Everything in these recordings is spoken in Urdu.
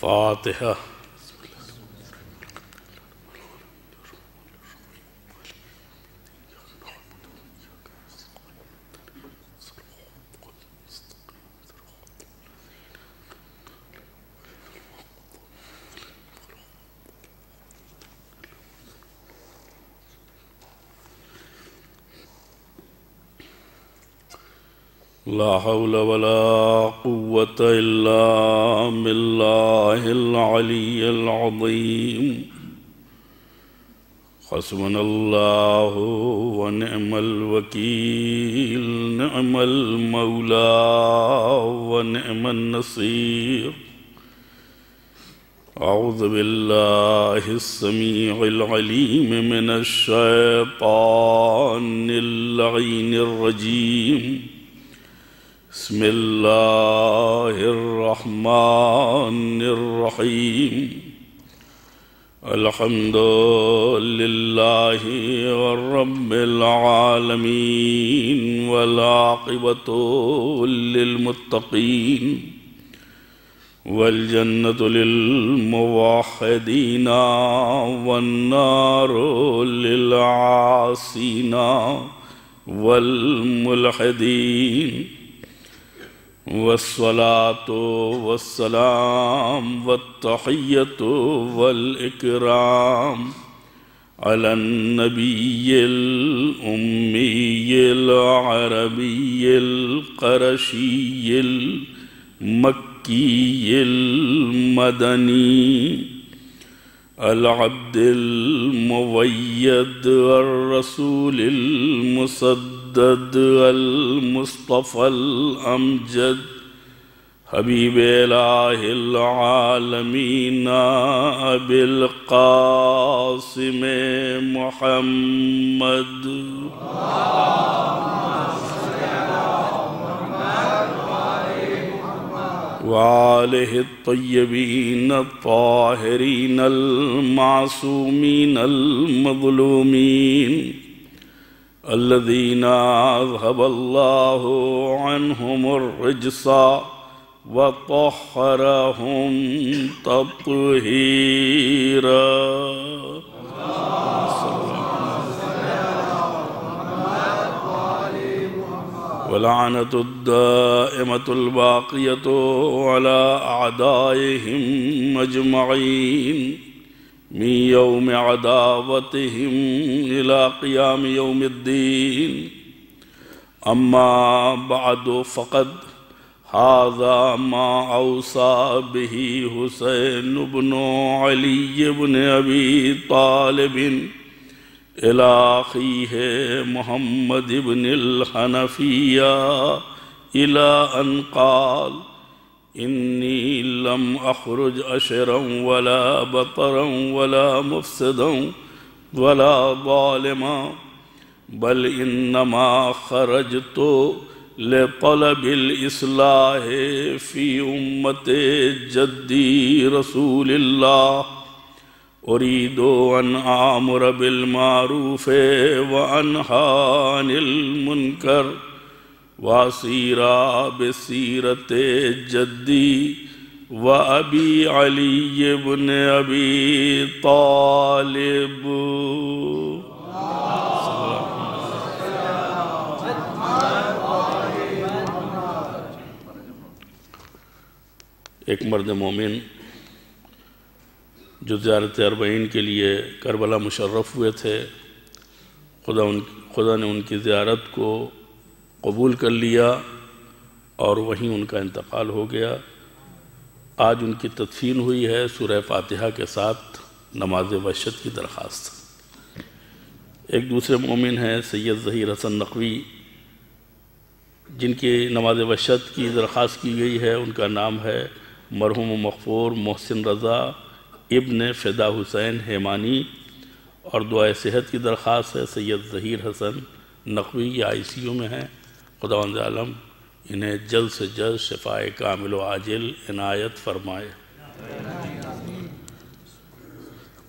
فاتحہ۔ لا حول ولا قوة إلا بالله العلي العظيم حسبنا الله ونعم الوكيل نعم المولى ونعم النصير أعوذ بالله السميع العليم من الشيطان اللعين الرجيم بسم الله الرحمن الرحيم الحمد لله رب العالمين والعاقبة للمتقين والجنة للموحدين والنار للعاصين والملحدين والصلاة والسلام والتحية والإكرام على النبي الأمي العربي القرشي المكي المدني العبد المؤيد الرسول المصدق المصطفى الأمجد حبيب إله العالمين أبي القاسم محمد وآله الطيبين الطاهرين المعصومين المظلومين الذين أذهب الله عنهم الرجس وطهرهم تطهيرا ولعنة الدائمة الباقية على أعدائهم أجمعين من يوم عداوتهم إلى قيام يوم الدين أما بعد فقد هذا ما أوصى به حسين بن علي بن أبي طالب إلى أخيه محمد بن الحنفية إلى أن قال إني لم أخرج أشرا ولا بطرا ولا مفسدا ولا ظالما بل إنما خرجت لطلب الإصلاح في أمة جدي رسول الله أريد أن آمر بالمعروف وأنهى عن المنكر وأسير بسيرة جدي وأبي علي بن أبي طالب ایک مرد مومن جو زیارت اربعین کے لیے کربلا مشرف ہوئے تھے، خدا نے ان کی زیارت کو قبول کر لیا اور وہیں ان کا انتقال ہو گیا۔ آج ان کی تدفین ہوئی ہے سورہ فاتحہ کے ساتھ نماز وحشت کی درخواست۔ ایک دوسرے مومن ہیں سید ظہیر حسن نقوی، جن کی نماز وحشت کی درخواست کی گئی ہے۔ ان کا نام ہے مرحوم و مغفور محسن رضا ابن فدا حسین حیمانی، اور دعائے صحت کی درخواست ہے سید ظہیر حسن نقوی، یہ ICU میں ہیں۔ خداوند عالم انہیں جلد سے جلد شفائے کامل و عاجل عنایت فرمائے۔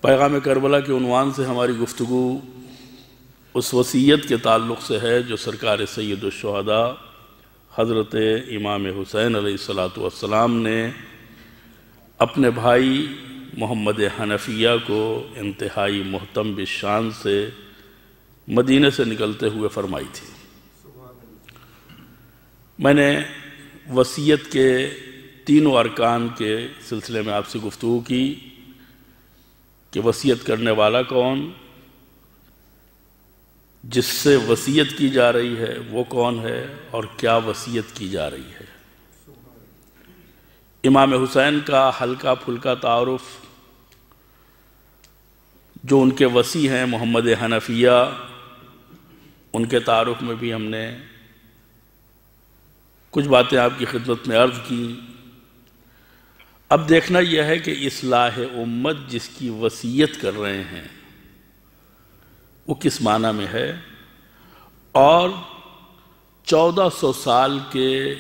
پیغام کربلا کے عنوان سے ہماری گفتگو اس وصیت کے تعلق سے ہے جو سرکار سید الشہداء حضرت امام حسین علیہ السلام نے اپنے بھائی محمد حنفیہ کو انتہائی محتم بالشان سے مدینے سے نکلتے ہوئے فرمائی تھی۔ میں نے وصیت کے تینوں ارکان کے سلسلے میں آپ سے گفتگو کی کہ وصیت کرنے والا کون، جس سے وصیت کی جا رہی ہے وہ کون ہے، اور کیا وصیت کی جا رہی ہے۔ امام حسین کا ہلکا پھلکا تعارف، جو ان کے وصی ہیں محمد حنفیہ، ان کے تعارف میں بھی ہم نے کچھ باتیں آپ کی خدمت میں عرض کی۔ اب دیکھنا یہ ہے کہ اصلاح امت جس کی وصیت کر رہے ہیں وہ کس معنی میں ہے، اور 1400 سال کے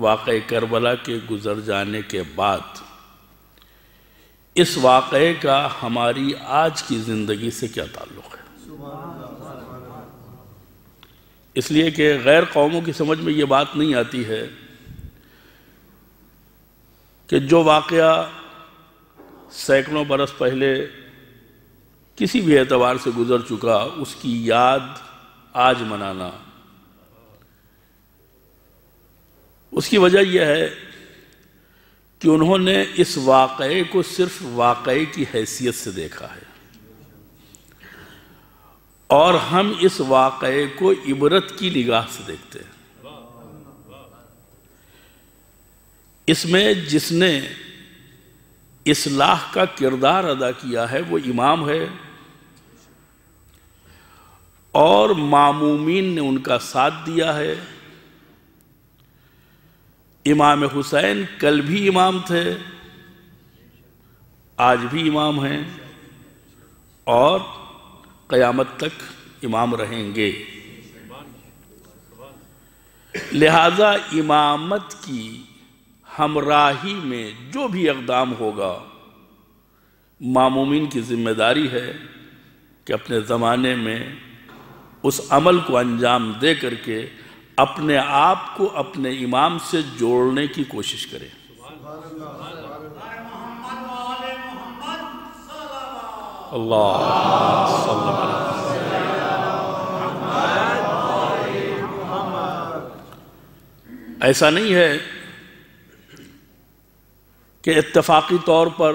واقعہ کربلا کے گزر جانے کے بعد اس واقعے کا ہماری آج کی زندگی سے کیا تعلق ہے۔ اس لیے کہ غیر قوموں کی سمجھ میں یہ بات نہیں آتی ہے کہ جو واقعہ سینکڑوں برس پہلے کسی بھی اعتبار سے گزر چکا اس کی یاد آج منانا۔ اس کی وجہ یہ ہے کہ انہوں نے اس واقعے کو صرف واقعے کی حیثیت سے دیکھا ہے، اور ہم اس واقعے کو عبرت کی نگاہ سے دیکھتے ہیں۔ اس میں جس نے اصلاح کا کردار ادا کیا ہے وہ امام ہے، اور مامومین نے ان کا ساتھ دیا ہے۔ امام حسین کل بھی امام تھے، آج بھی امام ہیں، اور قیامت تک امام رہیں گے۔ لہذا امامت کی ہمراہی میں جو بھی اقدام ہوگا، مامومین کی ذمہ داری ہے کہ اپنے زمانے میں اس عمل کو انجام دے کر کے اپنے آپ کو اپنے امام سے جوڑنے کی کوشش کریں۔ اللہ صلی اللہ علیہ وسلم۔ ایسا نہیں ہے کہ اتفاقی طور پر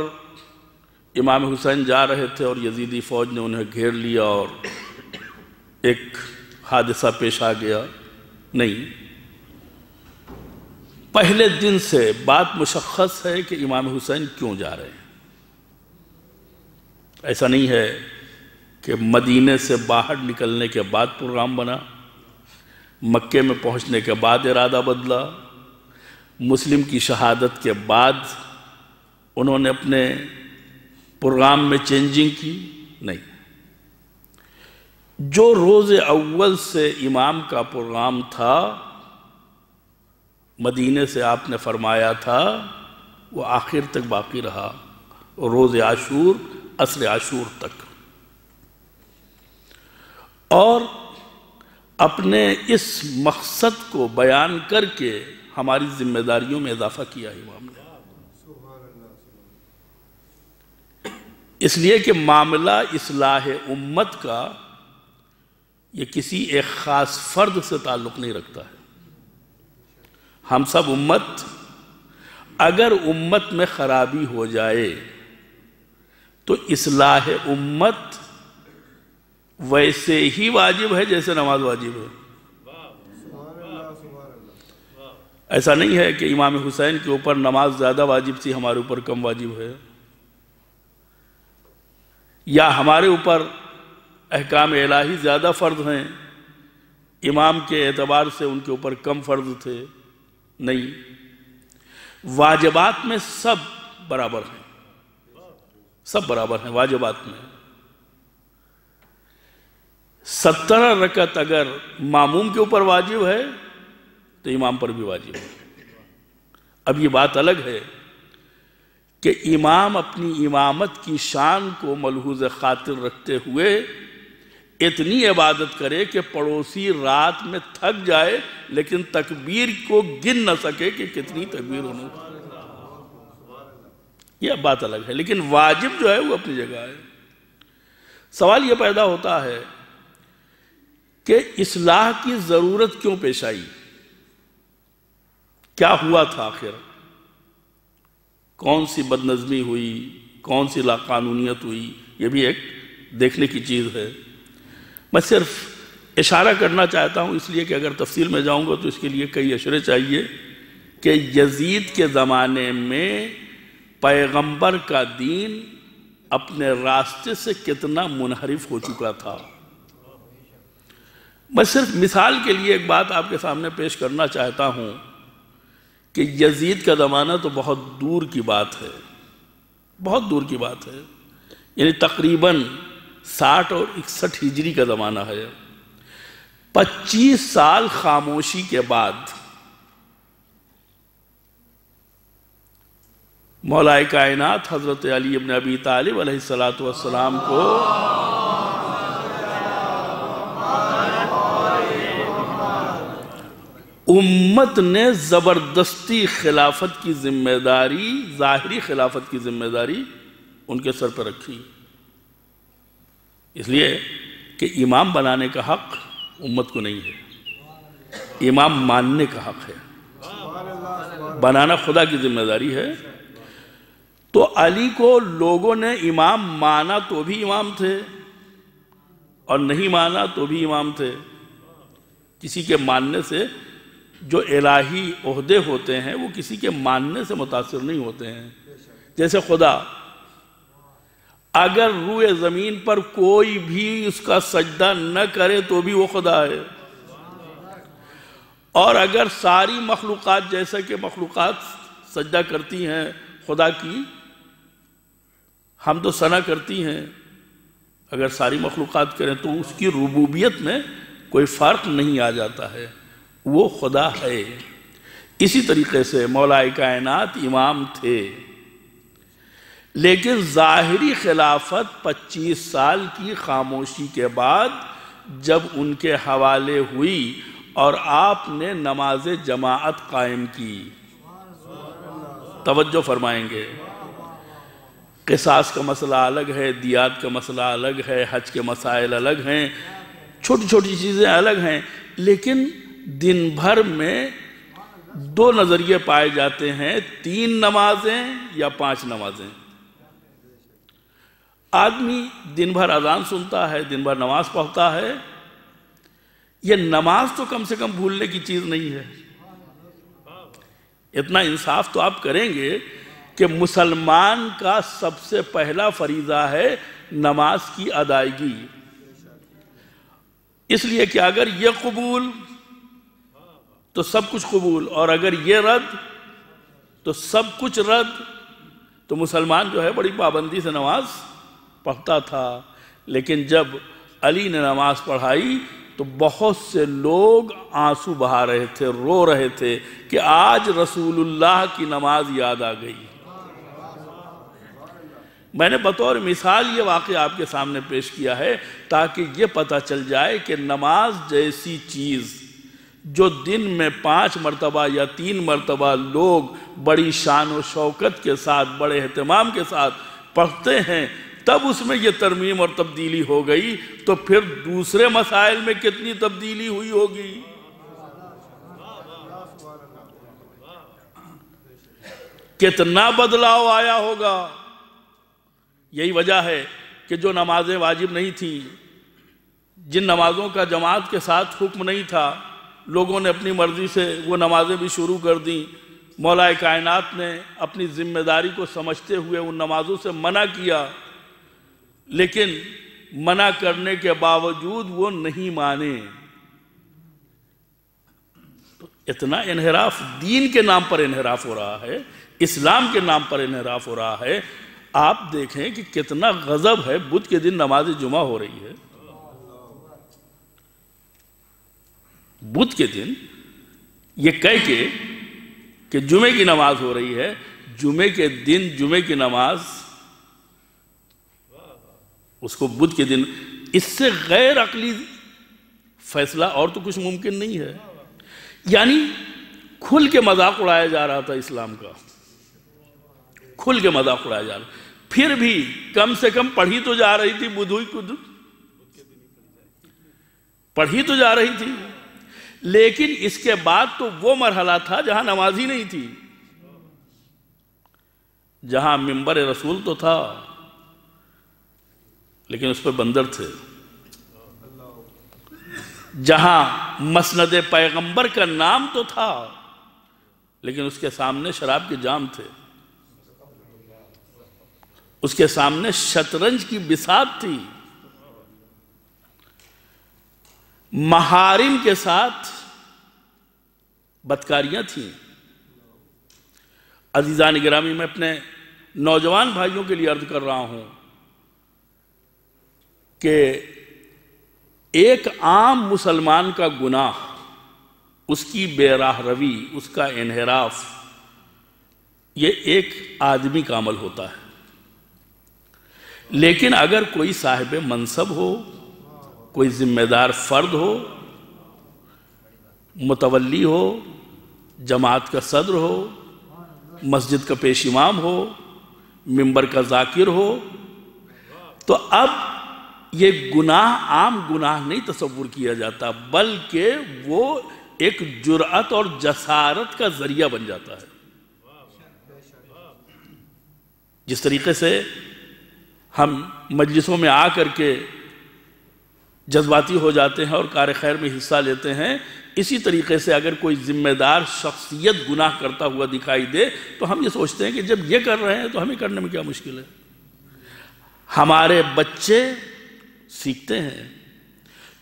امام حسین جا رہے تھے اور یزیدی فوج نے انہیں گھیر لیا اور ایک حادثہ پیش آ گیا۔ نہیں، پہلے دن سے بات مشخص ہے کہ امام حسین کیوں جا رہے ہیں۔ ایسا نہیں ہے کہ مدینے سے باہر نکلنے کے بعد پروگرام بنا، مکے میں پہنچنے کے بعد ارادہ بدلا، مسلم کی شہادت کے بعد انہوں نے اپنے پروگرام میں چینجنگ کی۔ نہیں، جو روز اول سے امام کا پروگرام تھا، مدینے سے آپ نے فرمایا تھا، وہ آخر تک باقی رہا، روز عاشور، عصر عاشور تک۔ اور اپنے اس مقصد کو بیان کر کے ہماری ذمہ داریوں میں اضافہ کیا امام نے۔ اس لیے کہ معاملہ اصلاح امت کا یہ کسی ایک خاص فرد سے تعلق نہیں رکھتا ہے۔ ہم سب امت، اگر امت میں خرابی ہو جائے تو اصلاح امت ویسے ہی واجب ہے جیسے نماز واجب ہے۔ ایسا نہیں ہے کہ امام حسین کے اوپر نماز زیادہ واجب تھی، ہمارے اوپر کم واجب ہے، یا ہمارے اوپر احکام الہی زیادہ فرض ہیں، امام کے اعتبار سے ان کے اوپر کم فرض تھے۔ نہیں، واجبات میں سب برابر ہیں، سب برابر ہیں واجبات میں۔ 17 رکعت اگر ماموم کے اوپر واجب ہے تو امام پر بھی واجب ہے۔ اب یہ بات الگ ہے کہ امام اپنی امامت کی شان کو ملحوظ خاطر رکھتے ہوئے اتنی عبادت کرے کہ پڑوسی رات میں تھک جائے لیکن تکبیر کو گن نہ سکے کہ کتنی تکبیر ہونے۔ یہ بات الگ ہے، لیکن واجب جو ہے وہ اپنی جگہ ہے۔ سوال یہ پیدا ہوتا ہے کہ اصلاح کی ضرورت کیوں پیش آئی؟ کیا ہوا تھا آخر؟ کون سی بدنظمی ہوئی؟ کون سی لاقانونیت ہوئی؟ یہ بھی ایک دیکھنے کی چیز ہے۔ میں صرف اشارہ کرنا چاہتا ہوں، اس لیے کہ اگر تفصیل میں جاؤں گا تو اس کے لیے کئی اشارے چاہیے، کہ یزید کے زمانے میں پیغمبر کا دین اپنے راستے سے کتنا منحرف ہو چکا تھا۔ میں صرف مثال کے لیے ایک بات آپ کے سامنے پیش کرنا چاہتا ہوں کہ یزید کا زمانہ تو بہت دور کی بات ہے، بہت دور کی بات ہے، یعنی تقریباً 60 اور 61 ہجری کا زمانہ ہے۔ 25 سال خاموشی کے بعد مولا کائنات حضرت علی ابن ابی طالب علیہ السلام کو امت نے زبردستی خلافت کی ذمہ داری، ظاہری خلافت کی ذمہ داری ان کے سر پر رکھی، اس لیے کہ امام بنانے کا حق امت کو نہیں ہے، امام ماننے کا حق ہے، بنانا خدا کی ذمہ داری ہے۔ تو علی کو لوگوں نے امام مانا تو بھی امام تھے اور نہیں مانا تو بھی امام تھے۔ کسی کے ماننے سے جو الہی عہدے ہوتے ہیں وہ کسی کے ماننے سے متاثر نہیں ہوتے ہیں۔ جیسے خدا، اگر روئے زمین پر کوئی بھی اس کا سجدہ نہ کرے تو بھی وہ خدا ہے، اور اگر ساری مخلوقات جیسا کہ مخلوقات سجدہ کرتی ہیں خدا کی، حمد و ثنا کرتی ہیں، اگر ساری مخلوقات کریں تو اس کی ربوبیت میں کوئی فرق نہیں آ جاتا ہے، وہ خدا ہے۔ اسی طریقے سے مولا کائنات امام تھے، لیکن ظاہری خلافت 25 سال کی خاموشی کے بعد جب ان کے حوالے ہوئی اور آپ نے نماز جماعت قائم کی۔ توجہ فرمائیں گے، قصاص کا مسئلہ الگ ہے، دیات کا مسئلہ الگ ہے، حج کے مسائل الگ ہیں، چھوٹی چھوٹی چیزیں الگ ہیں، لیکن دن بھر میں 2 نظریے پائے جاتے ہیں، 3 نمازیں یا 5 نمازیں۔ آدمی دن بھر اذان سنتا ہے، دن بھر نماز پڑھتا ہے، یہ نماز تو کم سے کم بھولنے کی چیز نہیں ہے۔ اتنا انصاف تو آپ کریں گے کہ مسلمان کا سب سے پہلا فریضہ ہے نماز کی ادائیگی، اس لیے کہ اگر یہ قبول تو سب کچھ قبول، اور اگر یہ رد تو سب کچھ رد۔ تو مسلمان جو ہے بڑی پابندی سے نماز پڑھتا تھا، لیکن جب علی نے نماز پڑھائی تو بہت سے لوگ آنسو بہا رہے تھے، رو رہے تھے کہ آج رسول اللہ کی نماز یاد آ گئی۔ میں نے بطور مثال یہ واقعہ آپ کے سامنے پیش کیا ہے تاکہ یہ پتہ چل جائے کہ نماز جیسی چیز جو دن میں 5 مرتبہ یا 3 مرتبہ لوگ بڑی شان و شوکت کے ساتھ، بڑے اہتمام کے ساتھ پڑھتے ہیں، تب اس میں یہ ترمیم اور تبدیلی ہو گئی، تو پھر دوسرے مسائل میں کتنی تبدیلی ہوئی ہوگی۔ کتنا بدلاؤ آیا ہوگا۔ یہی وجہ ہے کہ جو نمازیں واجب نہیں تھیں، جن نمازوں کا جماعت کے ساتھ حکم نہیں تھا، لوگوں نے اپنی مرضی سے وہ نمازیں بھی شروع کر دیں۔ مولا کائنات نے اپنی ذمہ داری کو سمجھتے ہوئے ان نمازوں سے منع کیا، لیکن منع کرنے کے باوجود وہ نہیں مانے۔ تو اتنا انحراف، دین کے نام پر انحراف ہو رہا ہے، اسلام کے نام پر انحراف ہو رہا ہے۔ آپ دیکھیں کہ کتنا غضب ہے، بدھ کے دن نماز جمعہ ہو رہی ہے، بدھ کے دن یہ کہہ کے کہ جمعے کی نماز ہو رہی ہے، جمعے کے دن جمعے کی نماز، اس کو بدھ کے دن، اس سے غیر عقلی فیصلہ اور تو کچھ ممکن نہیں ہے۔ یعنی کھل کے مذاق اڑایا جا رہا تھا اسلام کا، کھل کے مذاق اڑایا جا رہا، پھر بھی کم سے کم پڑھی تو جا رہی تھی، بدھوئی کو پڑھی تو جا رہی تھی، لیکن اس کے بعد تو وہ مرحلہ تھا جہاں نماز ہی نہیں تھی، جہاں منبر رسول تو تھا لیکن اس پہ بندر تھے، جہاں مسند پیغمبر کا نام تو تھا لیکن اس کے سامنے شراب کے جام تھے، اس کے سامنے شطرنج کی بساط تھی، محارم کے ساتھ بدکاریاں تھیں۔ عزیزان گرامی، میں اپنے نوجوان بھائیوں کے لیے عرض کر رہا ہوں کہ ایک عام مسلمان کا گناہ، اس کی بے راہ روی، اس کا انحراف، یہ ایک آدمی کا عمل ہوتا ہے، لیکن اگر کوئی صاحب منصب ہو، کوئی ذمہ دار فرد ہو، متولی ہو، جماعت کا صدر ہو، مسجد کا پیش امام ہو، منبر کا ذاکر ہو، تو اب یہ گناہ عام گناہ نہیں تصور کیا جاتا، بلکہ وہ ایک جرأت اور جسارت کا ذریعہ بن جاتا ہے۔ جس طریقے سے ہم مجلسوں میں آ کر کے جذباتی ہو جاتے ہیں اور کار خیر میں حصہ لیتے ہیں، اسی طریقے سے اگر کوئی ذمہ دار شخصیت گناہ کرتا ہوا دکھائی دے تو ہم یہ سوچتے ہیں کہ جب یہ کر رہے ہیں تو ہمیں کرنے میں کیا مشکل ہے۔ ہمارے بچے سیکھتے ہیں،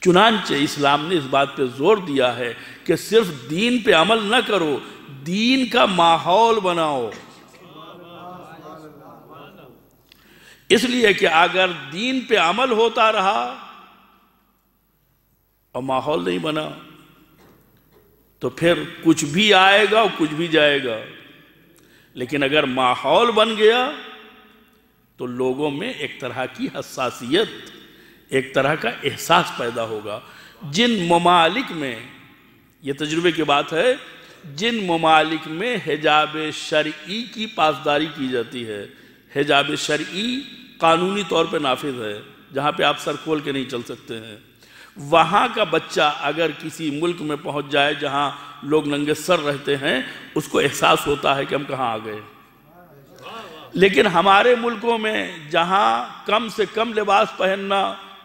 چنانچہ اسلام نے اس بات پہ زور دیا ہے کہ صرف دین پہ عمل نہ کرو، دین کا ماحول بناؤ، اس لیے کہ اگر دین پہ عمل ہوتا رہا اور ماحول نہیں بنا تو پھر کچھ بھی آئے گا اور کچھ بھی جائے گا، لیکن اگر ماحول بن گیا تو لوگوں میں ایک طرح کی حساسیت، ایک طرح کا احساس پیدا ہوگا۔ جن ممالک میں، یہ تجربے کی بات ہے، جن ممالک میں حجاب شرعی کی پاسداری کی جاتی ہے، حجاب شرعی قانونی طور پہ نافذ ہے، جہاں پہ آپ سر کھول کے نہیں چل سکتے ہیں، وہاں کا بچہ اگر کسی ملک میں پہنچ جائے جہاں لوگ ننگے سر رہتے ہیں، اس کو احساس ہوتا ہے کہ ہم کہاں آ گئے۔ لیکن ہمارے ملکوں میں جہاں کم سے کم لباس پہننا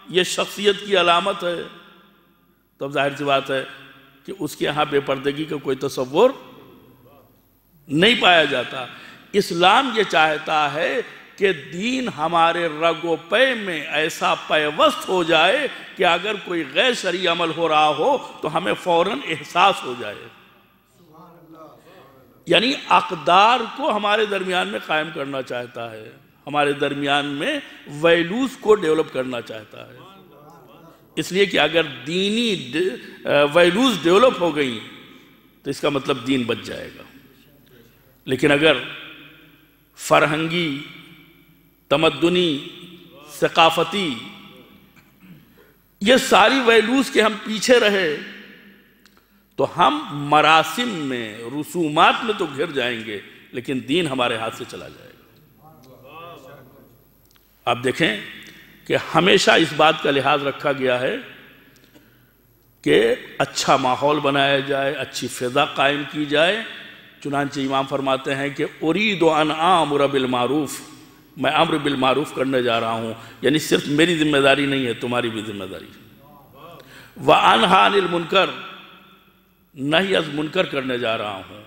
یہ شخصیت کی علامت ہے، تو اب ظاہر سی بات ہے کہ اس کے ہاں بے پردگی کا کوئی تصور نہیں پایا جاتا۔ اسلام یہ چاہتا ہے کہ دین ہمارے رگ و پے میں ایسا پیوست ہو جائے کہ اگر کوئی غیر شرعی عمل ہو رہا ہو تو ہمیں فوراً احساس ہو جائے، یعنی اقدار کو ہمارے درمیان میں قائم کرنا چاہتا ہے، ہمارے درمیان میں ویلوز کو ڈیولپ کرنا چاہتا ہے، اس لیے کہ اگر دینی ویلوز ڈیولپ ہو گئی تو اس کا مطلب دین بچ جائے گا، لیکن اگر فرہنگی، تمدنی، ثقافتی یہ ساری ویلوز کے ہم پیچھے رہے تو ہم مراسم میں، رسومات میں تو گھر جائیں گے لیکن دین ہمارے ہاتھ سے چلا جائے گا۔ آپ دیکھیں کہ ہمیشہ اس بات کا لحاظ رکھا گیا ہے کہ اچھا ماحول بنایا جائے، اچھی فضا قائم کی جائے، چنانچہ امام فرماتے ہیں کہ ارید ان آمر بالمعروف، میں امر بالمعروف کرنے جا رہا ہوں، یعنی صرف میری ذمہ داری نہیں ہے، تمہاری بھی ذمہ داری ہے۔ وَأَنْهَا عَنِ الْمُنْكَرِ، نہی از منکر کرنے جا رہا ہوں۔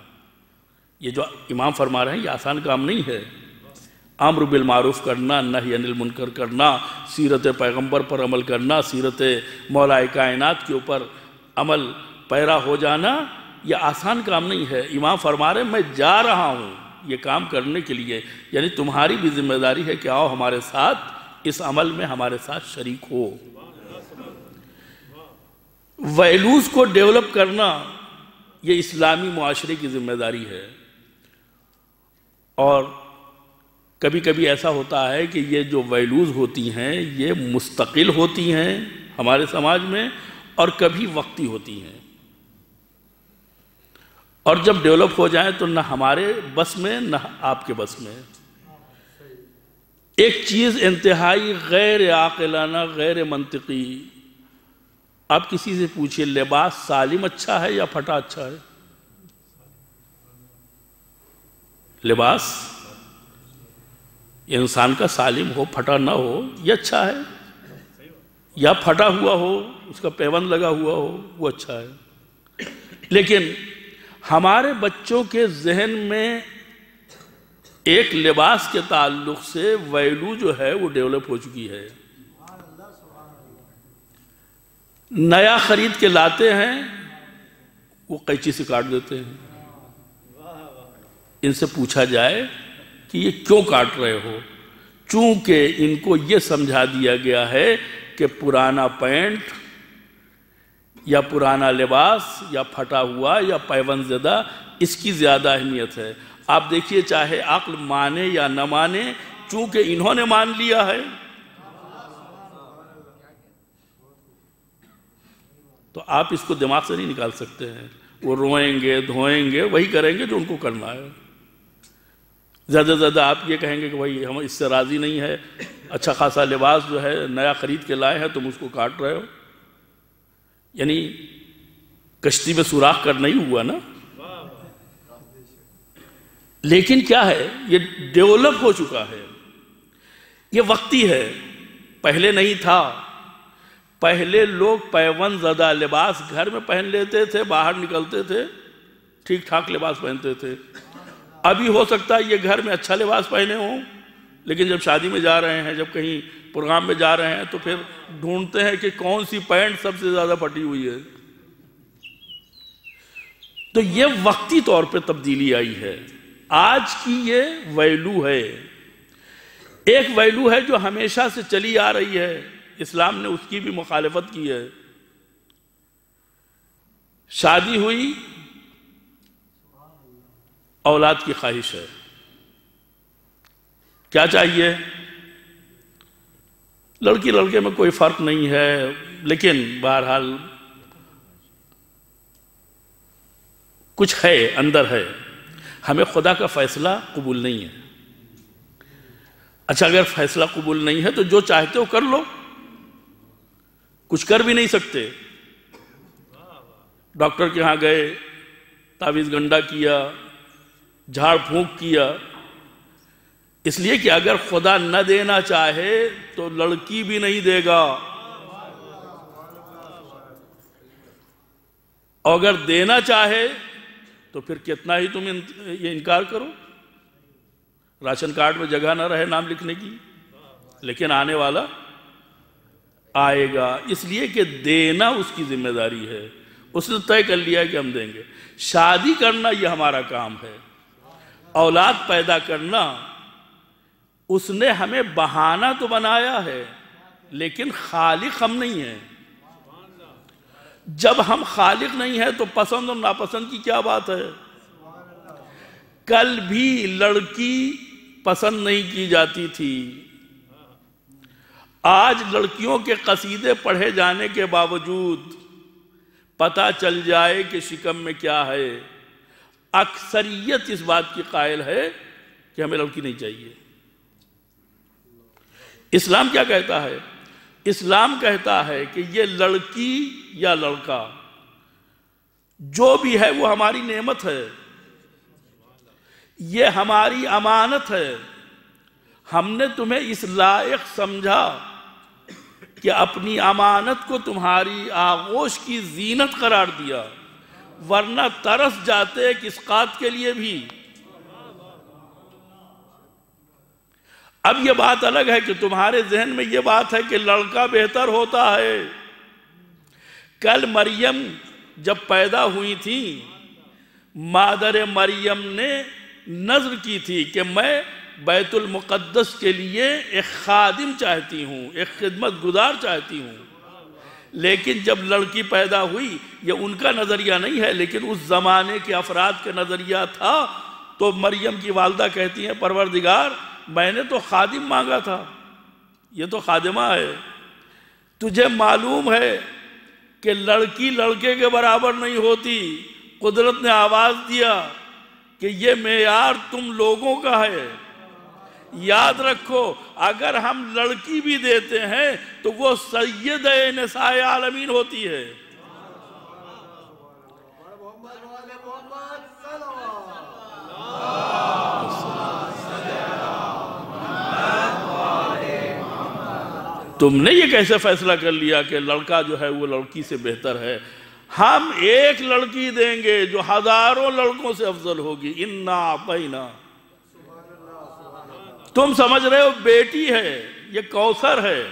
یہ جو امام فرما رہے ہیں یہ آسان کام نہیں ہے، امر بالمعروف کرنا، نہی عن المنکر کرنا، سیرت پیغمبر پر عمل کرنا، سیرت مولا کائنات کے اوپر عمل پیرا ہو جانا، یہ آسان کام نہیں ہے۔ امام فرما رہے ہیں میں جا رہا ہوں یہ کام کرنے کے لیے، یعنی تمہاری بھی ذمہ داری ہے کہ آؤ ہمارے ساتھ اس عمل میں ہمارے ساتھ شریک ہو۔ ویلوز کو ڈیولپ کرنا یہ اسلامی معاشرے کی ذمہ داری ہے، اور کبھی کبھی ایسا ہوتا ہے کہ یہ جو ویلوز ہوتی ہیں یہ مستقل ہوتی ہیں ہمارے سماج میں اور کبھی وقتی ہوتی ہیں، اور جب ڈیولپ ہو جائیں تو نہ ہمارے بس میں نہ آپ کے بس میں، ایک چیز انتہائی غیر عاقلانہ، غیر منطقی، آپ کسی سے پوچھئے لباس سالم اچھا ہے یا پھٹا اچھا ہے؟ لباس انسان کا سالم ہو، پھٹا نہ ہو، یہ اچھا ہے، یا پھٹا ہوا ہو، اس کا پیوند لگا ہوا ہو، وہ اچھا ہے۔ لیکن ہمارے بچوں کے ذہن میں ایک لباس کے تعلق سے ویلو جو ہے وہ ڈیولپ ہو چکی ہے۔ نیا خرید کے لاتے ہیں، وہ قینچی سے کاٹ دیتے ہیں۔ ان سے پوچھا جائے کہ یہ کیوں کاٹ رہے ہو؟ چونکہ ان کو یہ سمجھا دیا گیا ہے کہ پرانا پینٹ یا پرانا لباس یا پھٹا ہوا یا پیوند زدہ، اس کی زیادہ اہمیت ہے۔ آپ دیکھیے چاہے عقل مانے یا نہ مانے، چونکہ انہوں نے مان لیا ہے تو آپ اس کو دماغ سے نہیں نکال سکتے ہیں۔ وہ روئیں گے، دھوئیں گے، وہی کریں گے جو ان کو کرنا ہے۔ زیادہ سے زیادہ آپ یہ کہیں گے کہ بھائی ہم اس سے راضی نہیں ہے، اچھا خاصا لباس جو ہے نیا خرید کے لائے ہیں، تم اس کو کاٹ رہے ہو۔ یعنی کشتی میں سوراخ کر نہیں ہوا نا۔ لیکن کیا ہے، یہ ڈیولپ ہو چکا ہے، یہ وقتی ہے، پہلے نہیں تھا۔ پہلے لوگ پیوند زدہ لباس گھر میں پہن لیتے تھے، باہر نکلتے تھے ٹھیک ٹھاک لباس پہنتے تھے۔ ابھی ہو سکتا ہے یہ گھر میں اچھا لباس پہنے ہوں، لیکن جب شادی میں جا رہے ہیں، جب کہیں پروگرام میں جا رہے ہیں تو پھر ڈھونڈتے ہیں کہ کون سی پینٹ سب سے زیادہ پھٹی ہوئی ہے۔ تو یہ وقتی طور پہ تبدیلی آئی ہے۔ آج کی یہ ویلو ہے، ایک ویلو ہے جو ہمیشہ سے چلی آ رہی ہے، اسلام نے اس کی بھی مخالفت کی ہے۔ شادی ہوئی، اولاد کی خواہش ہے، کیا چاہیے؟ لڑکی لڑکے میں کوئی فرق نہیں ہے، لیکن بہرحال کچھ ہے، اندر ہے، ہمیں خدا کا فیصلہ قبول نہیں ہے۔ اچھا اگر فیصلہ قبول نہیں ہے تو جو چاہتے ہو کر لو، کچھ کر بھی نہیں سکتے۔ ڈاکٹر کے ہاں گئے، تعویذ گنڈا کیا، جھاڑ پھونک کیا، اس لیے کہ اگر خدا نہ دینا چاہے تو لڑکی بھی نہیں دے گا، اور اگر دینا چاہے تو پھر کتنا ہی تم یہ انکار کرو۔ راشن کارڈ میں جگہ نہ رہے نام لکھنے کی، لیکن آنے والا آئے گا، اس لیے کہ دینا اس کی ذمہ داری ہے، اس نے طے کر لیا کہ ہم دیں گے۔ شادی کرنا یہ ہمارا کام ہے، اولاد پیدا کرنا اس نے ہمیں بہانہ تو بنایا ہے، لیکن خالق ہم نہیں ہیں۔ جب ہم خالق نہیں ہیں تو پسند اور ناپسند کی کیا بات ہے؟ کل بھی لڑکی پسند نہیں کی جاتی تھی، آج لڑکیوں کے قصیدے پڑھے جانے کے باوجود پتہ چل جائے کہ شکم میں کیا ہے، اکثریت اس بات کی قائل ہے کہ ہمیں لڑکی نہیں چاہیے۔ اسلام کیا کہتا ہے؟ اسلام کہتا ہے کہ یہ لڑکی یا لڑکا جو بھی ہے وہ ہماری نعمت ہے، یہ ہماری امانت ہے۔ ہم نے تمہیں اس لائق سمجھا کہ اپنی امانت کو تمہاری آغوش کی زینت قرار دیا، ورنہ ترس جاتے ایک اسقاط کے لیے بھی۔ اب یہ بات الگ ہے کہ تمہارے ذہن میں یہ بات ہے کہ لڑکا بہتر ہوتا ہے۔ کل مریم جب پیدا ہوئی تھی، مادر مریم نے نذر کی تھی کہ میں بیت المقدس کے لیے ایک خادم چاہتی ہوں، ایک خدمت گزار چاہتی ہوں۔ لیکن جب لڑکی پیدا ہوئی، یہ ان کا نظریہ نہیں ہے لیکن اس زمانے کے افراد کا نظریہ تھا، تو مریم کی والدہ کہتی ہیں پروردگار میں نے تو خادم مانگا تھا، یہ تو خادمہ ہے۔ تجھے معلوم ہے کہ لڑکی لڑکے کے برابر نہیں ہوتی، قدرت نے آواز دیا کہ یہ معیار تم لوگوں کا ہے، یاد رکھو اگر ہم لڑکی بھی دیتے ہیں تو وہ سید نساء عالمین ہوتی ہے. تم نے یہ کیسے فیصلہ کر لیا کہ لڑکا جو ہے وہ لڑکی سے بہتر ہے؟ ہم ایک لڑکی دیں گے جو ہزاروں لڑکوں سے افضل ہوگی. انا اعطینا. تم سمجھ رہے ہو بیٹی ہے، یہ کوثر ہے.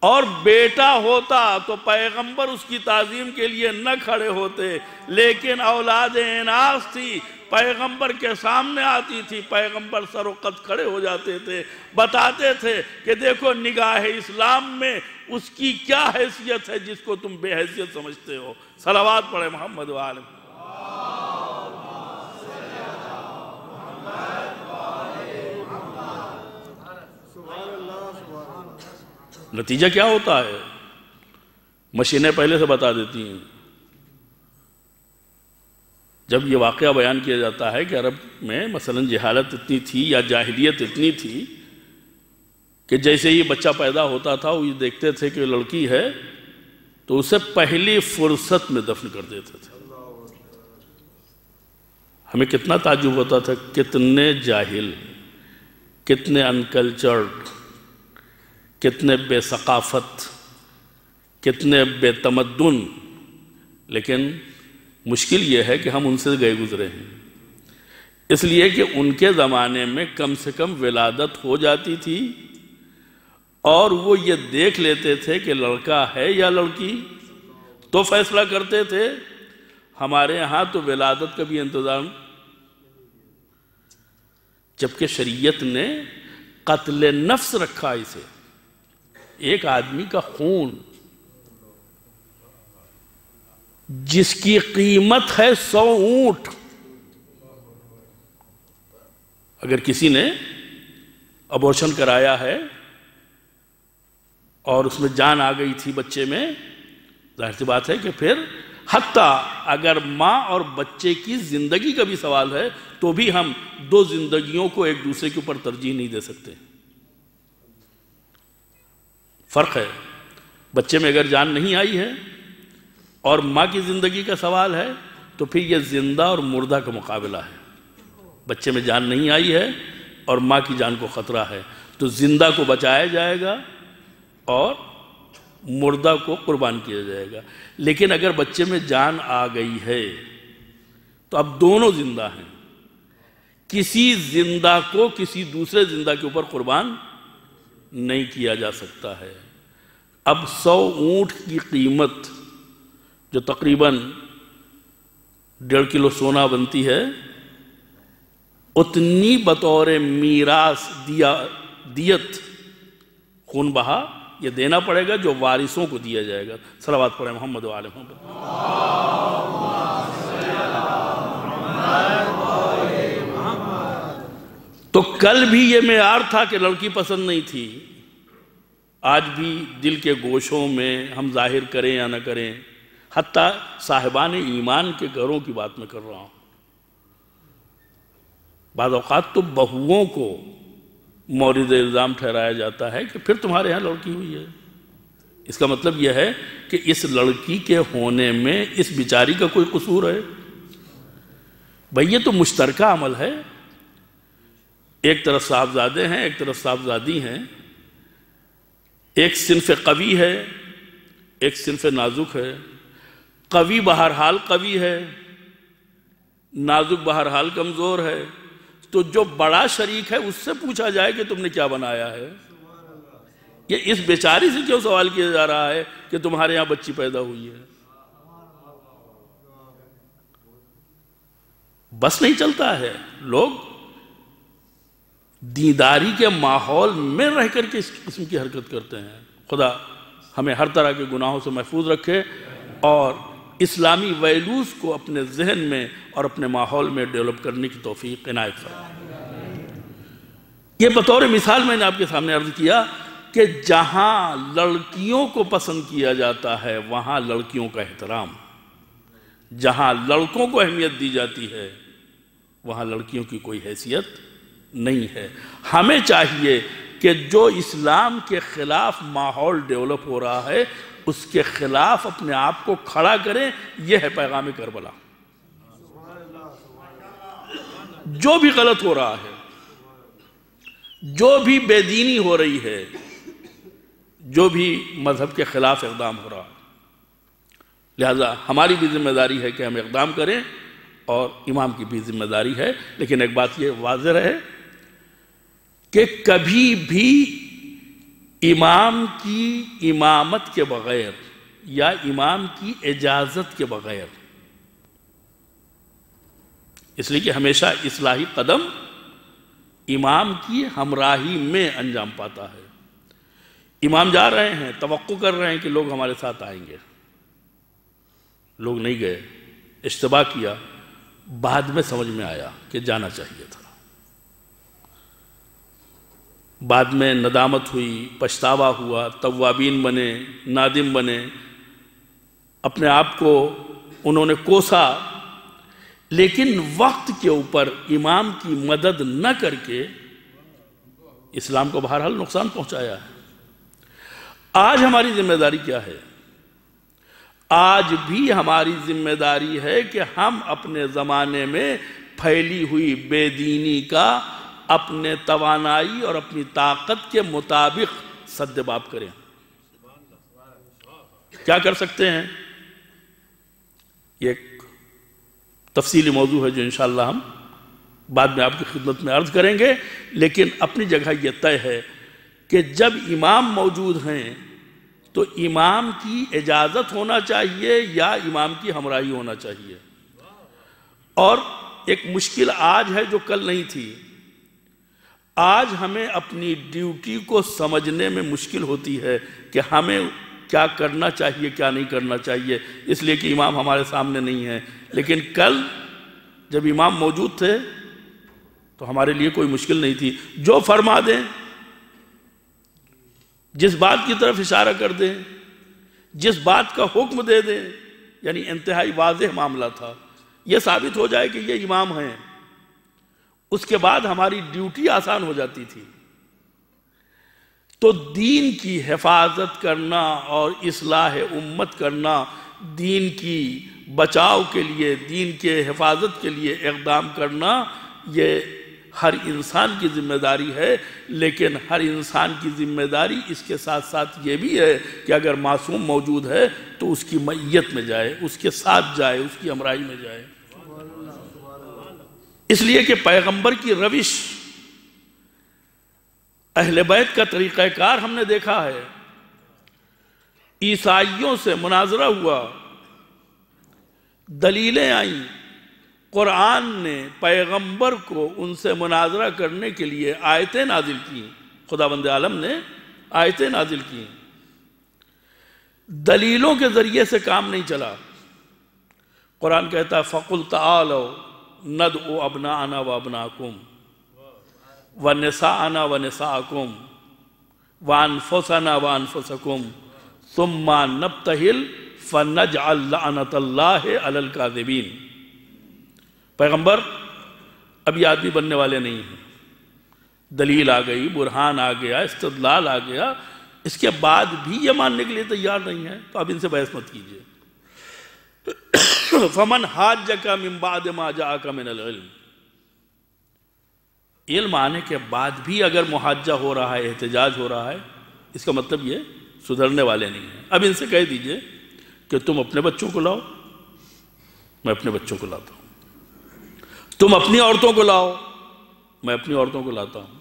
اور بیٹا ہوتا تو پیغمبر اس کی تعظیم کے لیے نہ کھڑے ہوتے، لیکن اولاد اناث تھی، پیغمبر کے سامنے آتی تھی، پیغمبر سر و قد کھڑے ہو جاتے تھے، بتاتے تھے کہ دیکھو نگاہ اسلام میں اس کی کیا حیثیت ہے جس کو تم بے حیثیت سمجھتے ہو. صلوات پڑھے محمد و آل محمد. نتیجہ کیا ہوتا ہے؟ مشینیں پہلے سے بتا دیتی ہیں. جب یہ واقعہ بیان کیا جاتا ہے کہ عرب میں مثلا جہالت اتنی تھی یا جاہلیت اتنی تھی کہ جیسے ہی بچہ پیدا ہوتا تھا وہ یہ دیکھتے تھے کہ لڑکی ہے تو اسے پہلی فرصت میں دفن کر دیتے تھے. ہمیں کتنا تعجب ہوتا تھا، کتنے جاہل، کتنے انکلچرڈ، کتنے بے ثقافت، کتنے بے تمدن. لیکن مشکل یہ ہے کہ ہم ان سے گئے گزرے ہیں، اس لیے کہ ان کے زمانے میں کم سے کم ولادت ہو جاتی تھی اور وہ یہ دیکھ لیتے تھے کہ لڑکا ہے یا لڑکی تو فیصلہ کرتے تھے. ہمارے ہاں تو ولادت کا بھی انتظام، جبکہ شریعت نے قتل نفس رکھا اسے. ایک آدمی کا خون جس کی قیمت ہے 100 اونٹ، اگر کسی نے ابورشن کرایا ہے اور اس میں جان آ گئی تھی بچے میں، ظاہر سی بات ہے کہ پھر حتیٰ اگر ماں اور بچے کی زندگی کا بھی سوال ہے تو بھی ہم 2 زندگیوں کو ایک دوسرے کے اوپر ترجیح نہیں دے سکتے. فرق ہے. بچے میں اگر جان نہیں آئی ہے اور ماں کی زندگی کا سوال ہے تو پھر یہ زندہ اور مردہ کا مقابلہ ہے. بچے میں جان نہیں آئی ہے اور ماں کی جان کو خطرہ ہے تو زندہ کو بچایا جائے گا اور مردہ کو قربان کیا جائے گا. لیکن اگر بچے میں جان آ گئی ہے تو اب دونوں زندہ ہیں. کسی زندہ کو کسی دوسرے زندہ کے اوپر قربان نہیں کیا جا سکتا ہے. اب 100 اونٹ کی قیمت جو تقریباً 1.5 کلو سونا بنتی ہے، اتنی بطور میراث دیت خون بہا یہ دینا پڑے گا جو وارثوں کو دیا جائے گا. صلوات پڑھیں محمد و آل محمد. تو کل بھی یہ معیار تھا کہ لڑکی پسند نہیں تھی. آج بھی دل کے گوشوں میں ہم ظاہر کریں یا نہ کریں، حتیٰ صاحبان ایمان کے گھروں کی بات میں کر رہا ہوں، بعض اوقات تو بہوؤں کو مورد الزام ٹھہرایا جاتا ہے کہ پھر تمہارے یہاں لڑکی ہوئی ہے. اس کا مطلب یہ ہے کہ اس لڑکی کے ہونے میں اس بیچاری کا کوئی قصور ہے. بھئی یہ تو مشترکہ عمل ہے. ایک طرف صاحبزادے ہیں، ایک طرف صاحبزادی ہیں، ایک صنف قوی ہے، ایک صنف نازک ہے. قوی بہرحال قوی ہے، نازک بہرحال کمزور ہے. تو جو بڑا شریک ہے اس سے پوچھا جائے کہ تم نے کیا بنایا ہے. یہ اس بیچاری سے کیوں سوال کیا جا رہا ہے کہ تمہارے یہاں بچی پیدا ہوئی ہے؟ بس نہیں چلتا ہے. لوگ دینداری کے ماحول میں رہ کر کے اس قسم کی حرکت کرتے ہیں. خدا ہمیں ہر طرح کے گناہوں سے محفوظ رکھے اور اسلامی ویلوز کو اپنے ذہن میں اور اپنے ماحول میں ڈیولپ کرنے کی توفیق عنایت فرمائے. یہ بطور مثال میں نے آپ کے سامنے عرض کیا کہ جہاں لڑکیوں کو پسند کیا جاتا ہے وہاں لڑکیوں کا احترام، جہاں لڑکوں کو اہمیت دی جاتی ہے وہاں لڑکیوں کی کوئی حیثیت نہیں ہے۔ ہمیں چاہیے کہ جو اسلام کے خلاف ماحول ڈیولپ ہو رہا ہے اس کے خلاف اپنے آپ کو کھڑا کریں۔ یہ ہے پیغام کربلا۔ جو بھی غلط ہو رہا ہے، جو بھی بے دینی ہو رہی ہے، جو بھی مذہب کے خلاف اقدام ہو رہا ہے، لہذا ہماری بھی ذمہ داری ہے کہ ہم اقدام کریں اور امام کی بھی ذمہ داری ہے۔ لیکن ایک بات یہ واضح ہے کہ کبھی بھی امام کی امامت کے بغیر یا امام کی اجازت کے بغیر، اس لیے کہ ہمیشہ اصلاحی قدم امام کی ہمراہی میں انجام پاتا ہے۔ امام جا رہے ہیں، توقع کر رہے ہیں کہ لوگ ہمارے ساتھ آئیں گے، لوگ نہیں گئے، اشتباہ کیا، بعد میں سمجھ میں آیا کہ جانا چاہیے تھا، بعد میں ندامت ہوئی، پچھتاوا ہوا، توابین بنے، نادم بنے، اپنے آپ کو انہوں نے کوسا، لیکن وقت کے اوپر امام کی مدد نہ کر کے اسلام کو بہرحال نقصان پہنچایا ہے۔ آج ہماری ذمہ داری کیا ہے؟ آج بھی ہماری ذمہ داری ہے کہ ہم اپنے زمانے میں پھیلی ہوئی بے دینی کا اپنے توانائی اور اپنی طاقت کے مطابق سدباب کریں۔ کیا کر سکتے ہیں؟ یہ ایک تفصیلی موضوع ہے جو انشاءاللہ ہم بعد میں آپ کی خدمت میں عرض کریں گے، لیکن اپنی جگہ یہ طے ہے کہ جب امام موجود ہیں تو امام کی اجازت ہونا چاہیے یا امام کی ہمراہی ہونا چاہیے۔ اور ایک مشکل آج ہے جو کل نہیں تھی۔ آج ہمیں اپنی ڈیوٹی کو سمجھنے میں مشکل ہوتی ہے کہ ہمیں کیا کرنا چاہیے کیا نہیں کرنا چاہیے، اس لیے کہ امام ہمارے سامنے نہیں ہے۔ لیکن کل جب امام موجود تھے تو ہمارے لیے کوئی مشکل نہیں تھی، جو فرما دیں، جس بات کی طرف اشارہ کر دیں، جس بات کا حکم دے دیں، یعنی انتہائی واضح معاملہ تھا۔ یہ ثابت ہو جائے کہ یہ امام ہیں، اس کے بعد ہماری ڈیوٹی آسان ہو جاتی تھی۔ تو دین کی حفاظت کرنا اور اصلاح امت کرنا، دین کی بچاؤ کے لیے، دین کے حفاظت کے لیے اقدام کرنا، یہ ہر انسان کی ذمہ داری ہے۔ لیکن ہر انسان کی ذمہ داری اس کے ساتھ ساتھ یہ بھی ہے کہ اگر معصوم موجود ہے تو اس کی معیت میں جائے، اس کے ساتھ جائے، اس کی ہمراہی میں جائے۔ اس لیے کہ پیغمبر کی روش، اہل بیت کا طریقہ کار ہم نے دیکھا ہے۔ عیسائیوں سے مناظرہ ہوا، دلیلیں آئیں، قرآن نے پیغمبر کو ان سے مناظرہ کرنے کے لیے آیتیں نازل کی، خداوند عالم نے آیتیں نازل کی۔ دلیلوں کے ذریعے سے کام نہیں چلا۔ قرآن کہتا ہے فَقُلْ تَعَالَوْا نَدْعُ أَبْنَاءَنَا وَأَبْنَاءَكُمْ وَنِسَاءَنَا وَنِسَاءَكُمْ وَأَنفُسَنَا وَأَنفُسَكُمْ ثُمَّ نَبْتَهِلْ فَنَجْعَلْ لَعْنَةَ اللَّهِ عَلَى الْكَاذِبِينَ۔ پیغمبر اب یہ آدمی بننے والے نہیں ہیں، دلیل آ گئی، برہان آ گیا، استدلال آ گیا، اس کے بعد بھی یہ ماننے کے لیے تیار نہیں ہے، تو اب ان سے بحث مت کیجئے۔ فَمَنْ حَاجَّكَ مِنْ بَعْدِ مَا جَاءَكَ مِنَ الْعِلْمِ، علم آنے کے بعد بھی اگر محاجہ ہو رہا ہے، احتجاج ہو رہا ہے، اس کا مطلب یہ سدھرنے والے نہیں ہیں۔ اب ان سے کہہ دیجئے کہ تم اپنے بچوں کو لاؤ، میں اپنے بچوں کو لاتا ہوں، تم اپنی عورتوں کو لاؤ، میں اپنی عورتوں کو لاتا ہوں،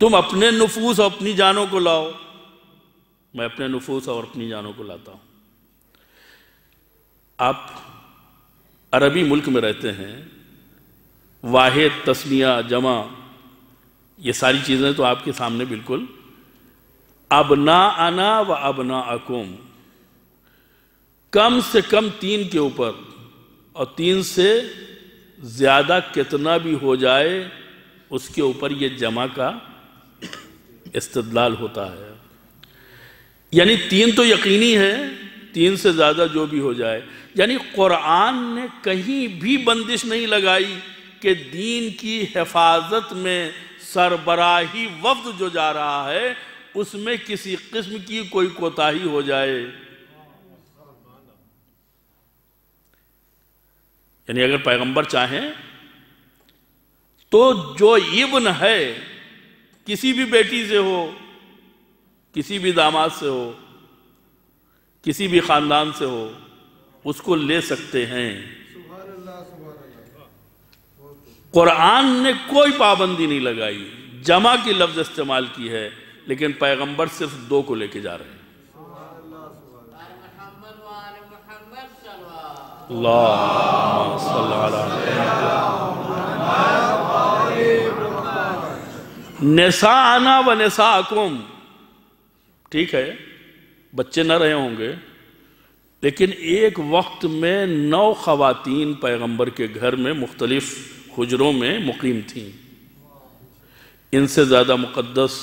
تم اپنے نفوس اور اپنی جانوں کو لاؤ، میں اپنے نفوس اور اپنی جانوں کو لاتا ہوں۔ آپ عربی ملک میں رہتے ہیں، واحد، تثنیہ، جمع، یہ ساری چیزیں تو آپ کے سامنے بالکل۔ ابناءنا و ابناءکم، کم سے کم 3 کے اوپر، اور 3 سے زیادہ کتنا بھی ہو جائے اس کے اوپر یہ جمع کا استدلال ہوتا ہے۔ یعنی 3 تو یقینی ہے، 3 سے زیادہ جو بھی ہو جائے، یعنی قرآن نے کہیں بھی بندش نہیں لگائی کہ دین کی حفاظت میں سربراہی وفد جو جا رہا ہے اس میں کسی قسم کی کوئی کوتاہی ہو جائے، یعنی اگر پیغمبر چاہیں تو جو ابن ہے کسی بھی بیٹی سے ہو، کسی بھی داماد سے ہو، کسی بھی خاندان سے ہو، اس کو لے سکتے ہیں۔ قرآن نے کوئی پابندی نہیں لگائی، جمع کی لفظ استعمال کی ہے، لیکن پیغمبر صرف 2 کو لے کے جا رہے ہیں۔ اللہم صلی اللہ نساءنا و نساءکم، ٹھیک ہے بچے نہ رہے ہوں گے، لیکن ایک وقت میں 9 خواتین پیغمبر کے گھر میں مختلف حجروں میں مقیم تھیں۔ ان سے زیادہ مقدس،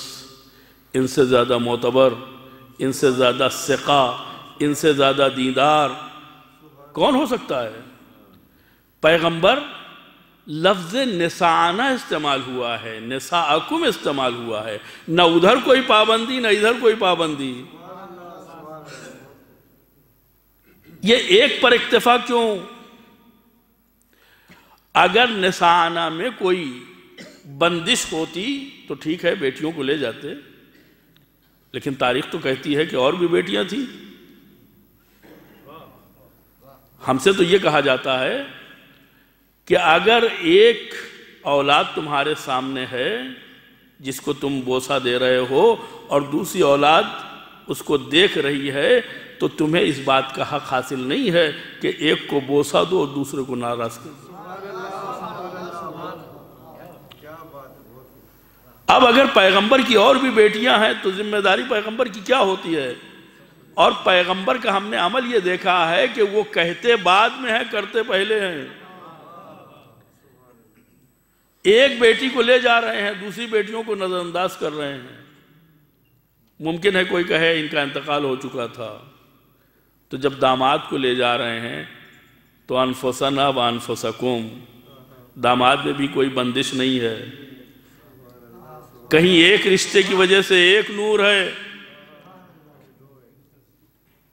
ان سے زیادہ معتبر، ان سے زیادہ ثقہ، ان سے زیادہ دیندار کون ہو سکتا ہے؟ پیغمبر لفظ نساءنا استعمال ہوا ہے، نساءکم استعمال ہوا ہے، نہ ادھر کوئی پابندی نہ ادھر کوئی پابندی۔ یہ ایک پر اکتفا کیوں؟ اگر نساءنا میں کوئی بندش ہوتی تو ٹھیک ہے بیٹیوں کو لے جاتے، لیکن تاریخ تو کہتی ہے کہ اور بھی بیٹیاں تھیں۔ ہم سے تو یہ کہا جاتا ہے کہ اگر ایک اولاد تمہارے سامنے ہے جس کو تم بوسہ دے رہے ہو اور دوسری اولاد اس کو دیکھ رہی ہے تو تمہیں اس بات کا حق حاصل نہیں ہے کہ ایک کو بوسہ دو اور دوسرے کو ناراض کر دو۔ اب اگر پیغمبر کی اور بھی بیٹیاں ہیں تو ذمہ داری پیغمبر کی کیا ہوتی ہے؟ اور پیغمبر کا ہم نے عمل یہ دیکھا ہے کہ وہ کہتے بعد میں ہیں، کرتے پہلے ہیں۔ ایک بیٹی کو لے جا رہے ہیں، دوسری بیٹیوں کو نظر انداز کر رہے ہیں۔ ممکن ہے کوئی کہے ان کا انتقال ہو چکا تھا، تو جب داماد کو لے جا رہے ہیں تو انفسنا و انفسکم، داماد میں بھی کوئی بندش نہیں ہے۔ کہیں ایک رشتے کی وجہ سے ایک نور ہے،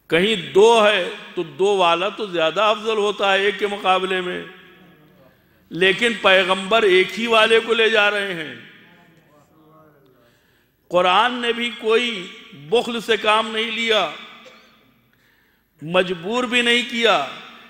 کہیں 2 ہے تو 2 والا تو زیادہ افضل ہوتا ہے ایک کے مقابلے میں، لیکن پیغمبر ایک ہی والے کو لے جا رہے ہیں۔ قرآن نے بھی کوئی بخل سے کام نہیں لیا، مجبور بھی نہیں کیا،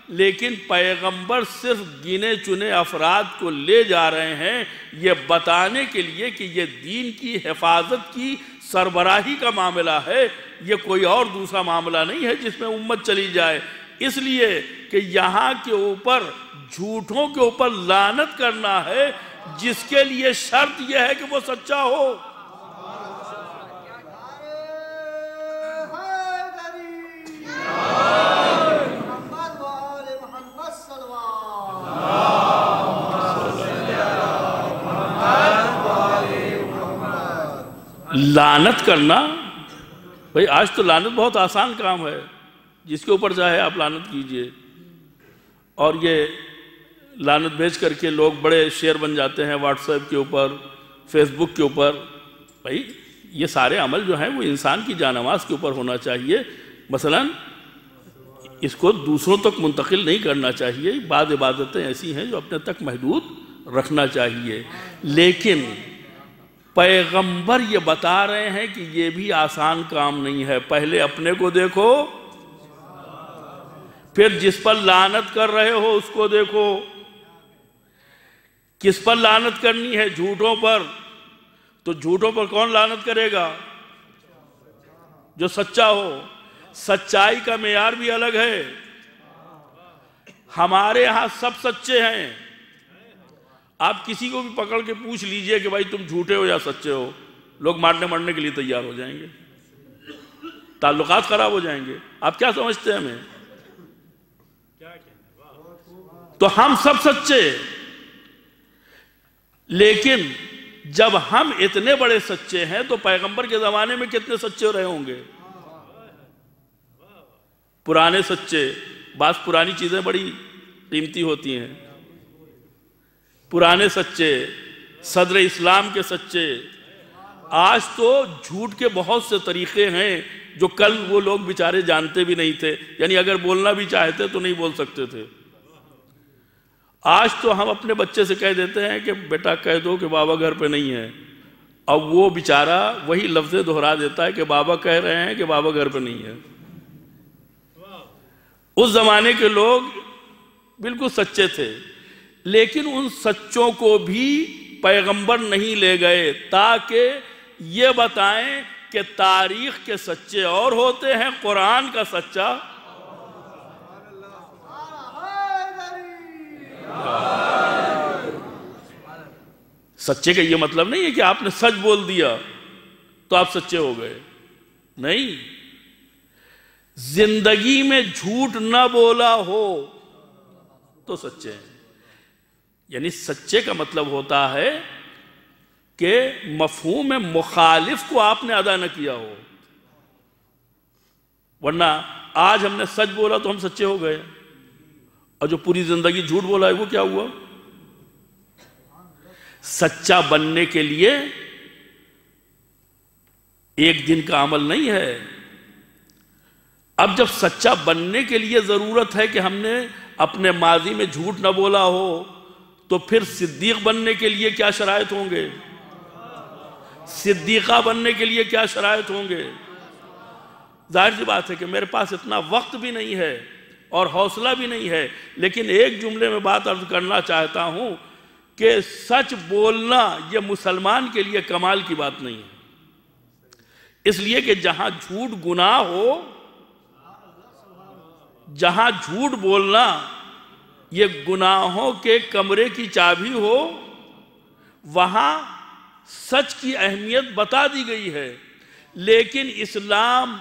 لیکن پیغمبر صرف گنے چنے افراد کو لے جا رہے ہیں یہ بتانے کے لیے کہ یہ دین کی حفاظت کی سربراہی کا معاملہ ہے، یہ کوئی اور دوسرا معاملہ نہیں ہے جس میں امت چلی جائے۔ اس لیے کہ یہاں کے اوپر جھوٹوں کے اوپر لعنت کرنا ہے، جس کے لیے شرط یہ ہے کہ وہ سچا ہو۔ لعنت کرنا، بھئی آج تو لعنت بہت آسان کام ہے، جس کے اوپر چاہے آپ لعنت کیجئے، اور یہ لعنت بھیج کر کے لوگ بڑے شیئر بن جاتے ہیں واٹس ایپ کے اوپر، فیس بک کے اوپر۔ بھئی یہ سارے عمل جو ہیں وہ انسان کی جانماز کے اوپر ہونا چاہیے، مثلا اس کو دوسروں تک منتقل نہیں کرنا چاہیے۔ بعض عبادتیں ایسی ہیں جو اپنے تک محدود رکھنا چاہیے، لیکن پیغمبر یہ بتا رہے ہیں کہ یہ بھی آسان کام نہیں ہے۔ پہلے اپنے کو دیکھو، پھر جس پر لعنت کر رہے ہو اس کو دیکھو۔ کس پر لعنت کرنی ہے؟ جھوٹوں پر۔ تو جھوٹوں پر کون لعنت کرے گا؟ جو سچا ہو۔ سچائی کا معیار بھی الگ ہے۔ ہمارے ہاں سب سچے ہیں، آپ کسی کو بھی پکڑ کے پوچھ لیجئے کہ بھائی تم جھوٹے ہو یا سچے ہو، لوگ مارنے مرنے کے لیے تیار ہو جائیں گے، تعلقات خراب ہو جائیں گے۔ آپ کیا سمجھتے ہیں ہمیں؟ تو ہم سب سچے، لیکن جب ہم اتنے بڑے سچے ہیں تو پیغمبر کے زمانے میں کتنے سچے رہے ہوں گے؟ پرانے سچے، بعض پرانی چیزیں بڑی قیمتی ہوتی ہیں، پرانے سچے، صدر اسلام کے سچے. آج تو جھوٹ کے بہت سے طریقے ہیں جو کل وہ لوگ بیچارے جانتے بھی نہیں تھے، یعنی اگر بولنا بھی چاہتے تو نہیں بول سکتے تھے. آج تو ہم اپنے بچے سے کہہ دیتے ہیں کہ بیٹا کہہ دو کہ بابا گھر پہ نہیں ہے، اب وہ بیچارہ وہی لفظیں دہرا دیتا ہے کہ بابا کہہ رہے ہیں کہ بابا گھر پہ نہیں ہے. اس زمانے کے لوگ بالکل سچے تھے، لیکن ان سچوں کو بھی پیغمبر نہیں لے گئے تاکہ یہ بتائیں کہ تاریخ کے سچے اور ہوتے ہیں، قرآن کا سچا سچے کا یہ مطلب نہیں ہے کہ آپ نے سچ بول دیا تو آپ سچے ہو گئے. نہیں، زندگی میں جھوٹ نہ بولا ہو تو سچے ہیں. یعنی سچے کا مطلب ہوتا ہے کہ مفہوم مخالف کو آپ نے ادا نہ کیا ہو. ورنہ آج ہم نے سچ بولا تو ہم سچے ہو گئے، اور جو پوری زندگی جھوٹ بولا ہے وہ کیا ہوا؟ سچا بننے کے لیے ایک دن کا عمل نہیں ہے. اب جب سچا بننے کے لیے ضرورت ہے کہ ہم نے اپنے ماضی میں جھوٹ نہ بولا ہو، تو پھر صدیق بننے کے لیے کیا شرائط ہوں گے؟ صدیقہ بننے کے لیے کیا شرائط ہوں گے؟ ظاہر سی بات ہے کہ میرے پاس اتنا وقت بھی نہیں ہے اور حوصلہ بھی نہیں ہے، لیکن ایک جملے میں بات عرض کرنا چاہتا ہوں کہ سچ بولنا یہ مسلمان کے لیے کمال کی بات نہیں ہے. اس لیے کہ جہاں جھوٹ گناہ ہو، جہاں جھوٹ بولنا یہ گناہوں کے کمرے کی چابی ہو، وہاں سچ کی اہمیت بتا دی گئی ہے. لیکن اسلام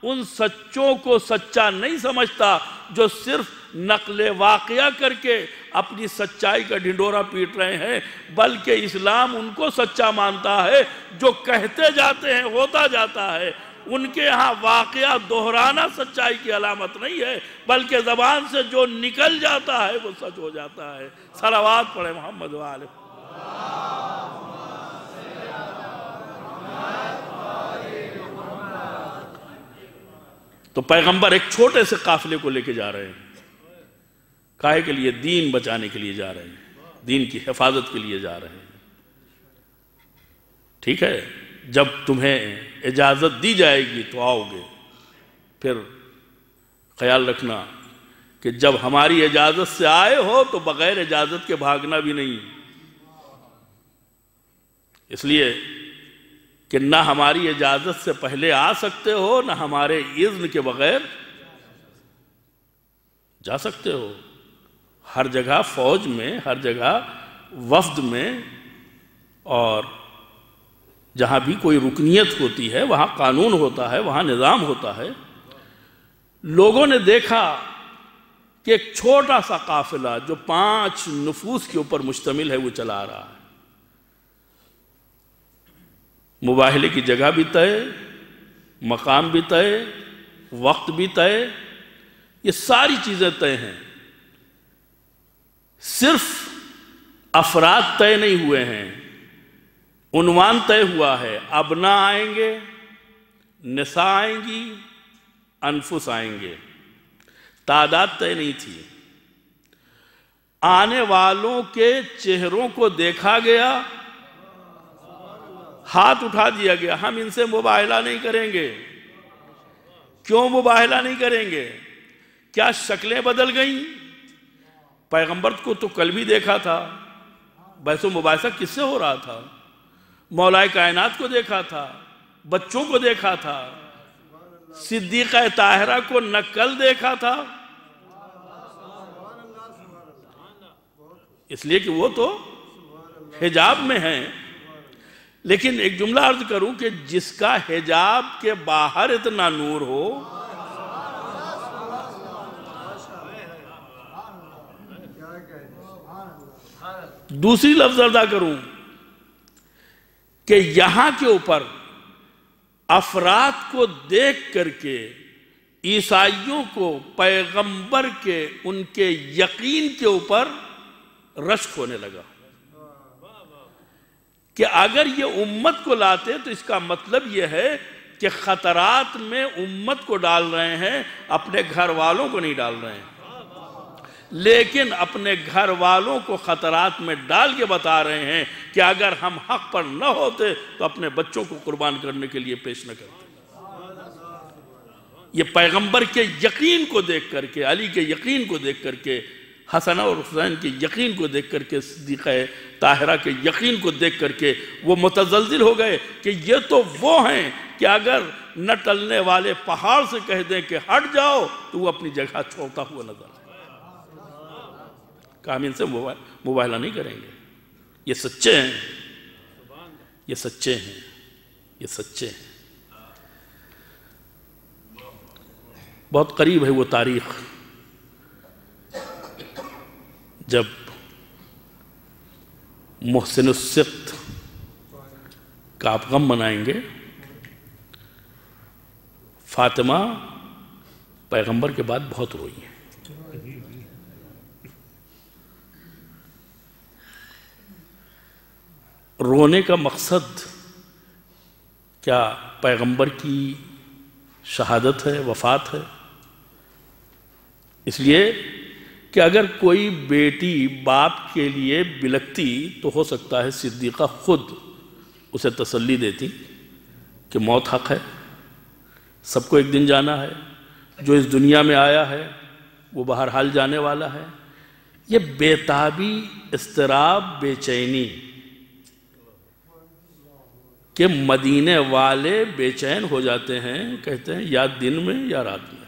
ان سچوں کو سچا نہیں سمجھتا جو صرف نقل واقعہ کر کے اپنی سچائی کا ڈھنڈورا پیٹ رہے ہیں، بلکہ اسلام ان کو سچا مانتا ہے جو کہتے جاتے ہیں ہوتا جاتا ہے. ان کے ہاں واقعہ دہرانا سچائی کی علامت نہیں ہے، بلکہ زبان سے جو نکل جاتا ہے وہ سچ ہو جاتا ہے. صلوات پڑھیں محمد وآلہ. تو پیغمبر ایک چھوٹے سے قافلے کو لے کے جا رہے ہیں، کاہے کے لیے؟ دین بچانے کے لیے جا رہے ہیں، دین کی حفاظت کے لیے جا رہے ہیں. ٹھیک ہے، جب تمہیں اجازت دی جائے گی تو آؤ گے. پھر خیال رکھنا کہ جب ہماری اجازت سے آئے ہو تو بغیر اجازت کے بھاگنا بھی نہیں. اس لیے کہ نہ ہماری اجازت سے پہلے آ سکتے ہو، نہ ہمارے اذن کے بغیر جا سکتے ہو. ہر جگہ فوج میں، ہر جگہ وفد میں، اور جہاں بھی کوئی رکنیت ہوتی ہے وہاں قانون ہوتا ہے، وہاں نظام ہوتا ہے. لوگوں نے دیکھا کہ ایک چھوٹا سا قافلہ جو 5 نفوس کے اوپر مشتمل ہے وہ چلا رہا ہے. مباہلے کی جگہ بھی طے، مقام بھی طے، وقت بھی طے، یہ ساری چیزیں طے ہیں. صرف افراد طے نہیں ہوئے ہیں، عنوان طے ہوا ہے. ابنا آئیں گے، نساء آئیں گی، انفس آئیں گے. تعداد طے نہیں تھی. آنے والوں کے چہروں کو دیکھا گیا، ہاتھ اٹھا دیا گیا، ہم ان سے مباہلہ نہیں کریں گے. کیوں مباہلہ نہیں کریں گے؟ کیا شکلیں بدل گئیں؟ پیغمبر کو تو کل بھی دیکھا تھا، بحث و مباحثہ کس سے ہو رہا تھا؟ مولا کائنات کو دیکھا تھا، بچوں کو دیکھا تھا، صدیقہ طاہرہ کو نہ کل دیکھا تھا. اس لیے کہ وہ تو حجاب میں ہیں. لیکن ایک جملہ عرض کروں کہ جس کا حجاب کے باہر اتنا نور ہو، دوسری لفظ ادا کروں کہ یہاں کے اوپر افراد کو دیکھ کر کے عیسائیوں کو پیغمبر کے ان کے یقین کے اوپر رشک ہونے لگا. کہ اگر یہ امت کو لاتے تو اس کا مطلب یہ ہے کہ خطرات میں امت کو ڈال رہے ہیں، اپنے گھر والوں کو نہیں ڈال رہے ہیں۔ لیکن اپنے گھر والوں کو خطرات میں ڈال کے بتا رہے ہیں کہ اگر ہم حق پر نہ ہوتے تو اپنے بچوں کو قربان کرنے کے لیے پیش نہ کرتے۔ یہ پیغمبر کے یقین کو دیکھ کر کے، علی کے یقین کو دیکھ کر کے، حسن اور حسین کے یقین کو دیکھ کر کے، صدیقہ طاہرہ کے یقین کو دیکھ کر کے وہ متزلزل ہو گئے کہ یہ تو وہ ہیں کہ اگر نہ ٹلنے والے پہاڑ سے کہہ دیں کہ ہٹ جاؤ تو وہ اپنی جگہ چھوڑتا ہوا نظر آئے۔ کہ ہم ان سے مباہلہ نہیں کریں گے، یہ سچے ہیں، یہ سچے ہیں، یہ سچے ہیں۔ بہت قریب ہے وہ تاریخ جب محسن السقط کا آپ غم منائیں گے۔ فاطمہ پیغمبر کے بعد بہت روئی ہیں۔ رونے کا مقصد کیا پیغمبر کی شہادت ہے، وفات ہے؟ اس لیے کہ اگر کوئی بیٹی باپ کے لیے بلکتی تو ہو سکتا ہے صدیقہ خود اسے تسلی دیتی کہ موت حق ہے، سب کو ایک دن جانا ہے، جو اس دنیا میں آیا ہے وہ بہرحال جانے والا ہے۔ یہ بےتابی، اضطراب، بے چینی کہ مدینے والے بے چین ہو جاتے ہیں، کہتے ہیں یا دن میں یا رات میں۔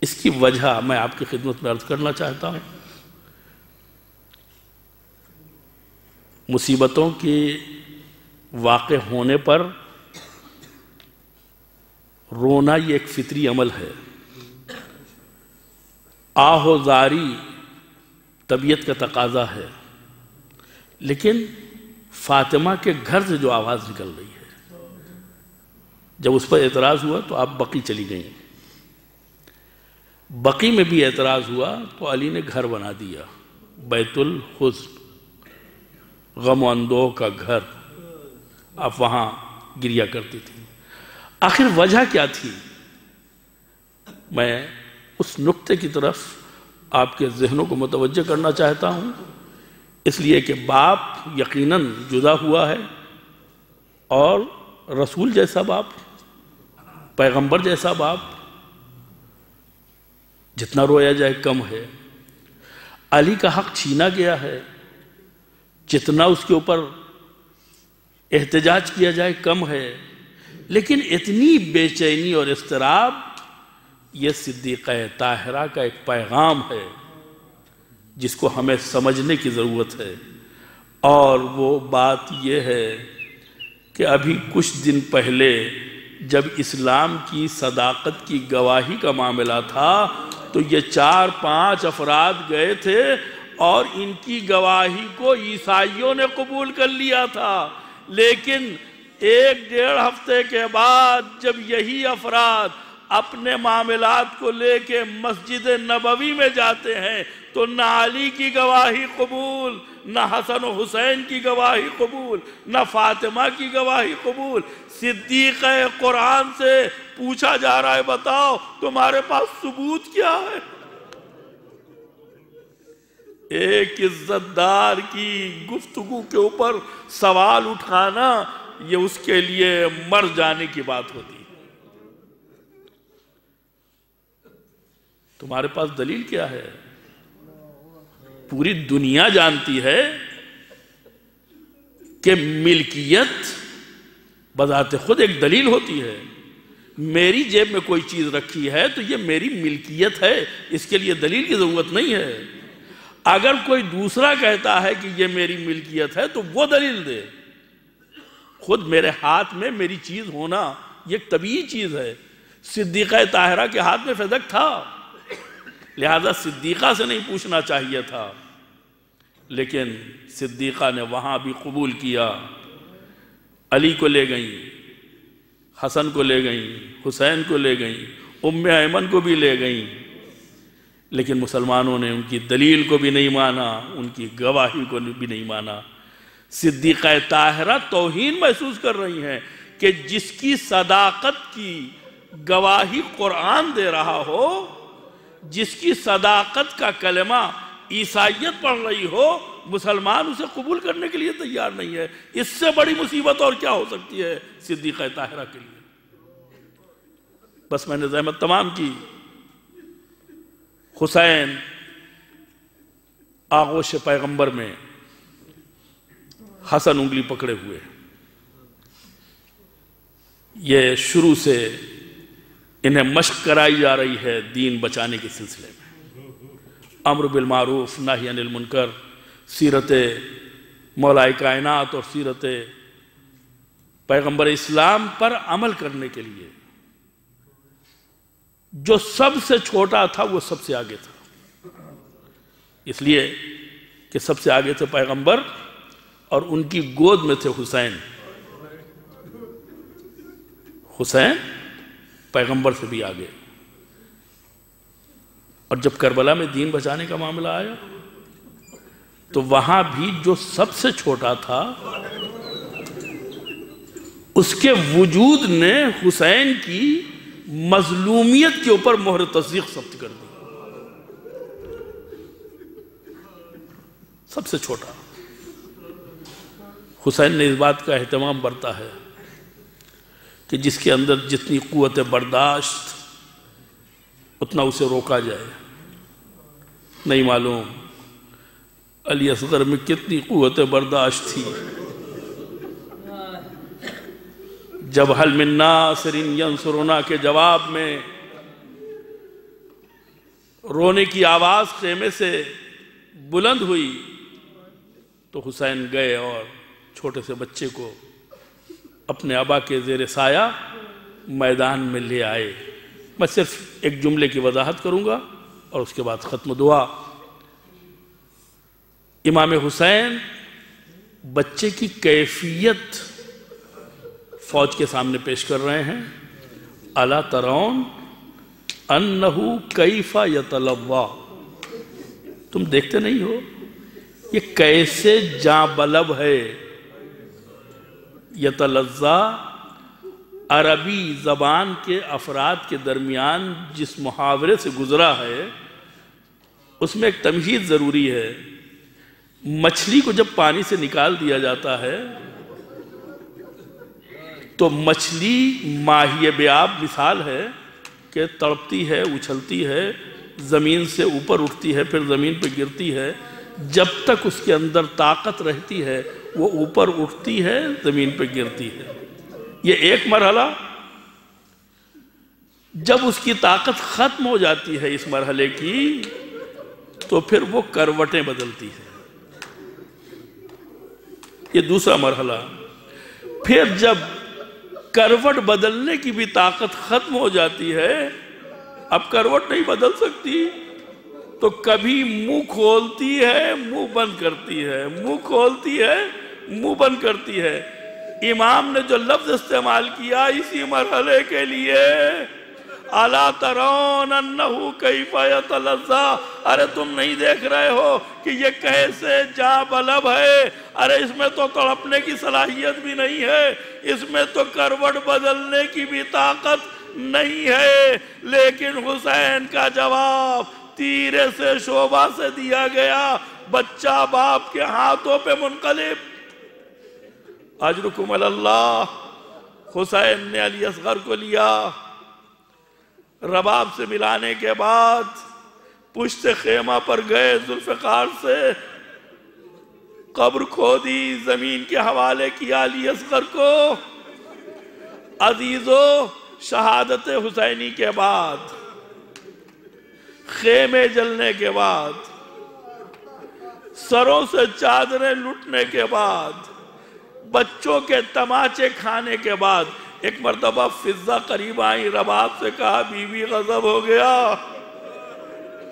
اس کی وجہ میں آپ کی خدمت میں عرض کرنا چاہتا ہوں۔ مصیبتوں کے واقع ہونے پر رونا یہ ایک فطری عمل ہے، آہ و زاری طبیعت کا تقاضا ہے، لیکن فاطمہ کے گھر سے جو آواز نکل رہی ہے، جب اس پر اعتراض ہوا تو آپ بقی چلی گئیں، بقی میں بھی اعتراض ہوا تو علی نے گھر بنا دیا، بیت الحزن، غم و اندوہ کا گھر، آپ وہاں گریا کرتی تھی۔ آخر وجہ کیا تھی؟ میں اس نقطے کی طرف آپ کے ذہنوں کو متوجہ کرنا چاہتا ہوں، اس لیے کہ باپ یقیناً جدا ہوا ہے، اور رسول جیسا باپ، پیغمبر جیسا باپ، جتنا رویا جائے کم ہے۔ علی کا حق چھینا گیا ہے، جتنا اس کے اوپر احتجاج کیا جائے کم ہے، لیکن اتنی بے چینی اور اضطراب یہ صدیقہ طاہرہ کا ایک پیغام ہے جس کو ہمیں سمجھنے کی ضرورت ہے۔ اور وہ بات یہ ہے کہ ابھی کچھ دن پہلے جب اسلام کی صداقت کی گواہی کا معاملہ تھا تو یہ 4-5 افراد گئے تھے اور ان کی گواہی کو عیسائیوں نے قبول کر لیا تھا، لیکن 1-1.5 ہفتے کے بعد جب یہی افراد اپنے معاملات کو لے کے مسجد نبوی میں جاتے ہیں تو نہ علی کی گواہی قبول، نہ حسن و حسین کی گواہی قبول، نہ فاطمہ کی گواہی قبول۔ صدیقہ قرآن سے پوچھا جا رہا ہے بتاؤ تمہارے پاس ثبوت کیا ہے؟ ایک عزت دار کی گفتگو کے اوپر سوال اٹھانا یہ اس کے لیے مر جانے کی بات ہوتی ہے۔ تمہارے پاس دلیل کیا ہے؟ پوری دنیا جانتی ہے کہ ملکیت بذات خود ایک دلیل ہوتی ہے۔ میری جیب میں کوئی چیز رکھی ہے تو یہ میری ملکیت ہے، اس کے لیے دلیل کی ضرورت نہیں ہے۔ اگر کوئی دوسرا کہتا ہے کہ یہ میری ملکیت ہے تو وہ دلیل دے۔ خود میرے ہاتھ میں میری چیز ہونا یہ ایک طبیعی چیز ہے۔ صدیقہ طاہرہ کے ہاتھ میں فدق تھا، لہذا صدیقہ سے نہیں پوچھنا چاہیے تھا، لیکن صدیقہ نے وہاں بھی قبول کیا۔ علی کو لے گئیں، حسن کو لے گئیں، حسین کو لے گئیں، ام ایمن کو بھی لے گئیں، لیکن مسلمانوں نے ان کی دلیل کو بھی نہیں مانا، ان کی گواہی کو بھی نہیں مانا۔ صدیقہ طاہرہ توہین محسوس کر رہی ہیں کہ جس کی صداقت کی گواہی قرآن دے رہا ہو، جس کی صداقت کا کلمہ عیسائیت پڑھ رہی ہو، مسلمان اسے قبول کرنے کے لیے تیار نہیں ہے۔ اس سے بڑی مصیبت اور کیا ہو سکتی ہے صدیقہ طاہرہ کے لیے؟ بس میں نے زحمت تمام کی۔ حسین آغوش پیغمبر میں حسن انگلی پکڑے ہوئے، یہ شروع سے انہیں مشق کرائی جا رہی ہے دین بچانے کے سلسلے میں۔ امر بالمعروف نہی عن المنکر، سیرت مولا کائنات اور سیرت پیغمبر اسلام پر عمل کرنے کے لیے جو سب سے چھوٹا تھا وہ سب سے آگے تھا، اس لیے کہ سب سے آگے تھے پیغمبر اور ان کی گود میں تھے حسین۔ حسین پیغمبر سے بھی آگے۔ اور جب کربلا میں دین بچانے کا معاملہ آیا تو وہاں بھی جو سب سے چھوٹا تھا اس کے وجود نے حسین کی مظلومیت کے اوپر مہر تصدیق ثبت کر دی۔ سب سے چھوٹا حسین نے اس بات کا اہتمام برتا ہے کہ جس کے اندر جتنی قوت برداشت اتنا اسے روکا جائے۔ نہیں معلوم علی اصغر میں کتنی قوت برداشت تھی جب حل من ناصر ینصرنا کے جواب میں رونے کی آواز خیمے سے بلند ہوئی تو حسین گئے اور چھوٹے سے بچے کو اپنے ابا کے زیر سایہ میدان میں لے آئے۔ میں صرف ایک جملے کی وضاحت کروں گا اور اس کے بعد ختم دعا۔ امام حسین بچے کی کیفیت فوج کے سامنے پیش کر رہے ہیں۔ الا ترون انہ کیف یتلوی، تم دیکھتے نہیں ہو یہ کیسے جاں بلب ہے۔ یتلذا عربی زبان کے افراد کے درمیان جس محاورے سے گزرا ہے اس میں ایک تمہید ضروری ہے۔ مچھلی کو جب پانی سے نکال دیا جاتا ہے تو مچھلی ماہی بیاب مثال ہے کہ تڑپتی ہے، اچھلتی ہے، زمین سے اوپر اٹھتی ہے، پھر زمین پہ گرتی ہے۔ جب تک اس کے اندر طاقت رہتی ہے وہ اوپر اٹھتی ہے، زمین پہ گرتی ہے۔ یہ ایک مرحلہ۔ جب اس کی طاقت ختم ہو جاتی ہے اس مرحلے کی تو پھر وہ کروٹیں بدلتی ہے۔ یہ دوسرا مرحلہ۔ پھر جب کروٹ بدلنے کی بھی طاقت ختم ہو جاتی ہے، اب کروٹ نہیں بدل سکتی تو کبھی منہ کھولتی ہے منہ بند کرتی ہے، منہ کھولتی ہے منہ بند کرتی ہے۔ امام نے جو لفظ استعمال کیا اسی مرحلے کے لیے، الا ترون انہ کیف یتلذا، ارے تم نہیں دیکھ رہے ہو کہ یہ کیسے جاں بلب ہے؟ ارے اس میں تو تڑپنے کی صلاحیت بھی نہیں ہے، اس میں تو کروٹ بدلنے کی بھی طاقت نہیں ہے۔ لیکن حسین کا جواب تیرے سے شعبہ سے دیا گیا، بچہ باپ کے ہاتھوں پہ منقلب۔ اجرکم علی اللہ۔ حسین نے علی اصغر کو لیا، رباب سے ملانے کے بعد پشت خیمہ پر گئے، ذوالفقار سے قبر کھودی، زمین کے حوالے کیا علی اصغر کو۔ عزیزو، شہادت حسینی کے بعد، خیمے جلنے کے بعد، سروں سے چادریں لٹنے کے بعد، بچوں کے تماچے کھانے کے بعد، ایک مرتبہ فضہ قریب آئی، رباب سے کہا بیوی غضب ہو گیا۔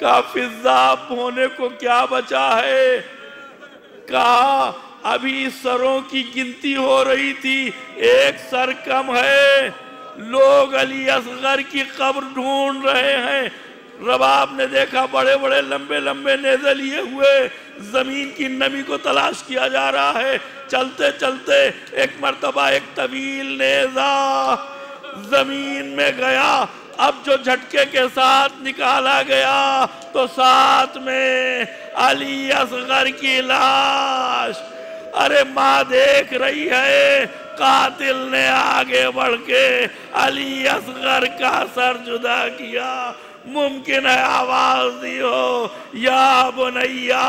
کہا فضہ اب ہونے کو کیا بچا ہے؟ کہا ابھی سروں کی گنتی ہو رہی تھی، ایک سر کم ہے، لوگ علی اصغر کی قبر ڈھونڈ رہے ہیں۔ رباب نے دیکھا بڑے بڑے لمبے لمبے نیزے لیے ہوئے زمین کی نمی کو تلاش کیا جا رہا ہے. چلتے چلتے ایک مرتبہ ایک طویل نیزہ زمین میں گیا. اب جو جھٹکے کے ساتھ نکالا گیا تو ساتھ میں علی اصغر کی لاش. ارے ماں دیکھ رہی ہے قاتل نے آگے بڑھ کے علی اصغر کا سر جدا کیا. ممکن ہے آواز دی ہو یا بنیا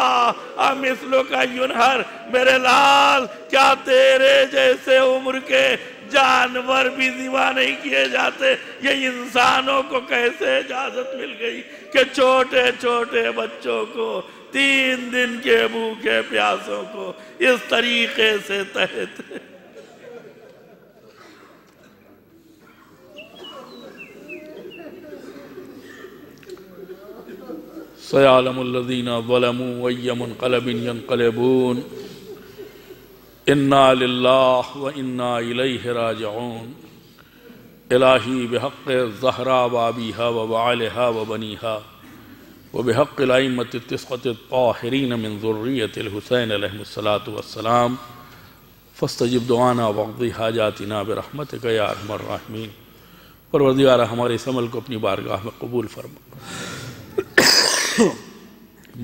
امثلک ینہر، میرے لال کیا تیرے جیسے عمر کے جانور بھی ذبح نہیں کیے جاتے؟ یہ انسانوں کو کیسے اجازت مل گئی کہ چھوٹے چھوٹے بچوں کو 3 دن کے بھوکے پیاسوں کو اس طریقے سے تہتے؟ سَيَعْلَمُ الَّذِينَ ظَلَمُوا أَيَّ مُنْقَلَبٍ يَنْقَلِبُونَ اِنَّا لِلَّهِ وَإِنَّا إِلَيْهِ رَاجِعُونَ الہی بحق الزہراء وابیہا وبعالہا وبنیہا وبحق الائمة التسعة الطاہرین من ذریۃ الحسین علیہ السلام فاستجب دعانا واقضی حاجاتنا برحمتک یا ارحم الراحمین. پروردگار ہمارے اس عمل کو اپنی بارگاہ میں قبول فرما.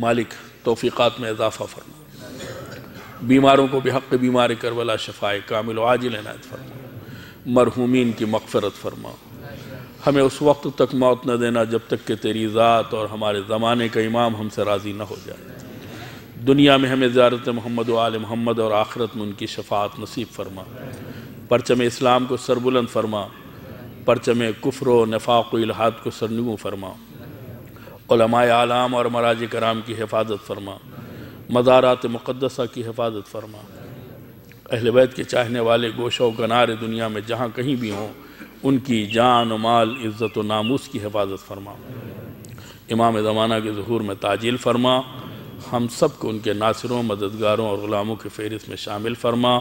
مالک توفیقات میں اضافہ فرما. بیماروں کو بحق بیمار کربلا شفاء کامل و عاجل عنایت فرما. مرحومین کی مغفرت فرما. ہمیں اس وقت تک موت نہ دینا جب تک کہ تیری ذات اور ہمارے زمانے کا امام ہم سے راضی نہ ہو جائے. دنیا میں ہمیں زیارت محمد و آل محمد اور آخرت میں ان کی شفاعت نصیب فرما. پرچم اسلام کو سربلند فرما. پرچم کفر و نفاق و الحاد کو سرنگوں فرما. علماء اعلام اور مراجع کرام کی حفاظت فرما. مزارات مقدسہ کی حفاظت فرما. اہل بیت کے چاہنے والے گوشہ و کنار دنیا میں جہاں کہیں بھی ہوں ان کی جان و مال عزت و ناموس کی حفاظت فرما. امام زمانہ کے ظہور میں تعجیل فرما. ہم سب کو ان کے ناصروں، مددگاروں اور غلاموں کے فہرست میں شامل فرما.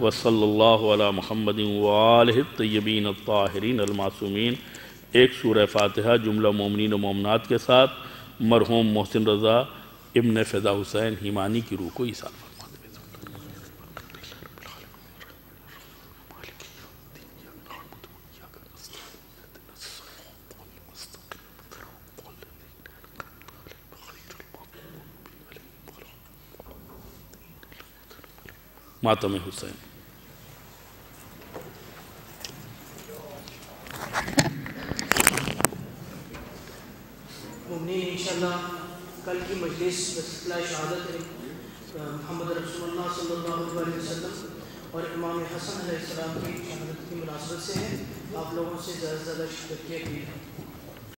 وصلی اللہ علی محمد وآلہ الطیبین الطاہرین المعصومین. ایک سورہ فاتحہ جملہ مومنین و مومنات کے ساتھ مرحوم محسن رضا ابن فدا حسین ہیمانی کی روح کو ایثار فرما. ماتم حسین. مومنین انشاءاللہ کل کی مجلس اصطلاح شہادت محمد رسول اللہ صلی اللہ علیہ وسلم اور امام حسن علیہ السلام کی شہادت کی مناسبت سے ہے. آپ لوگوں سے زیادہ سے زیادہ شرکت کی.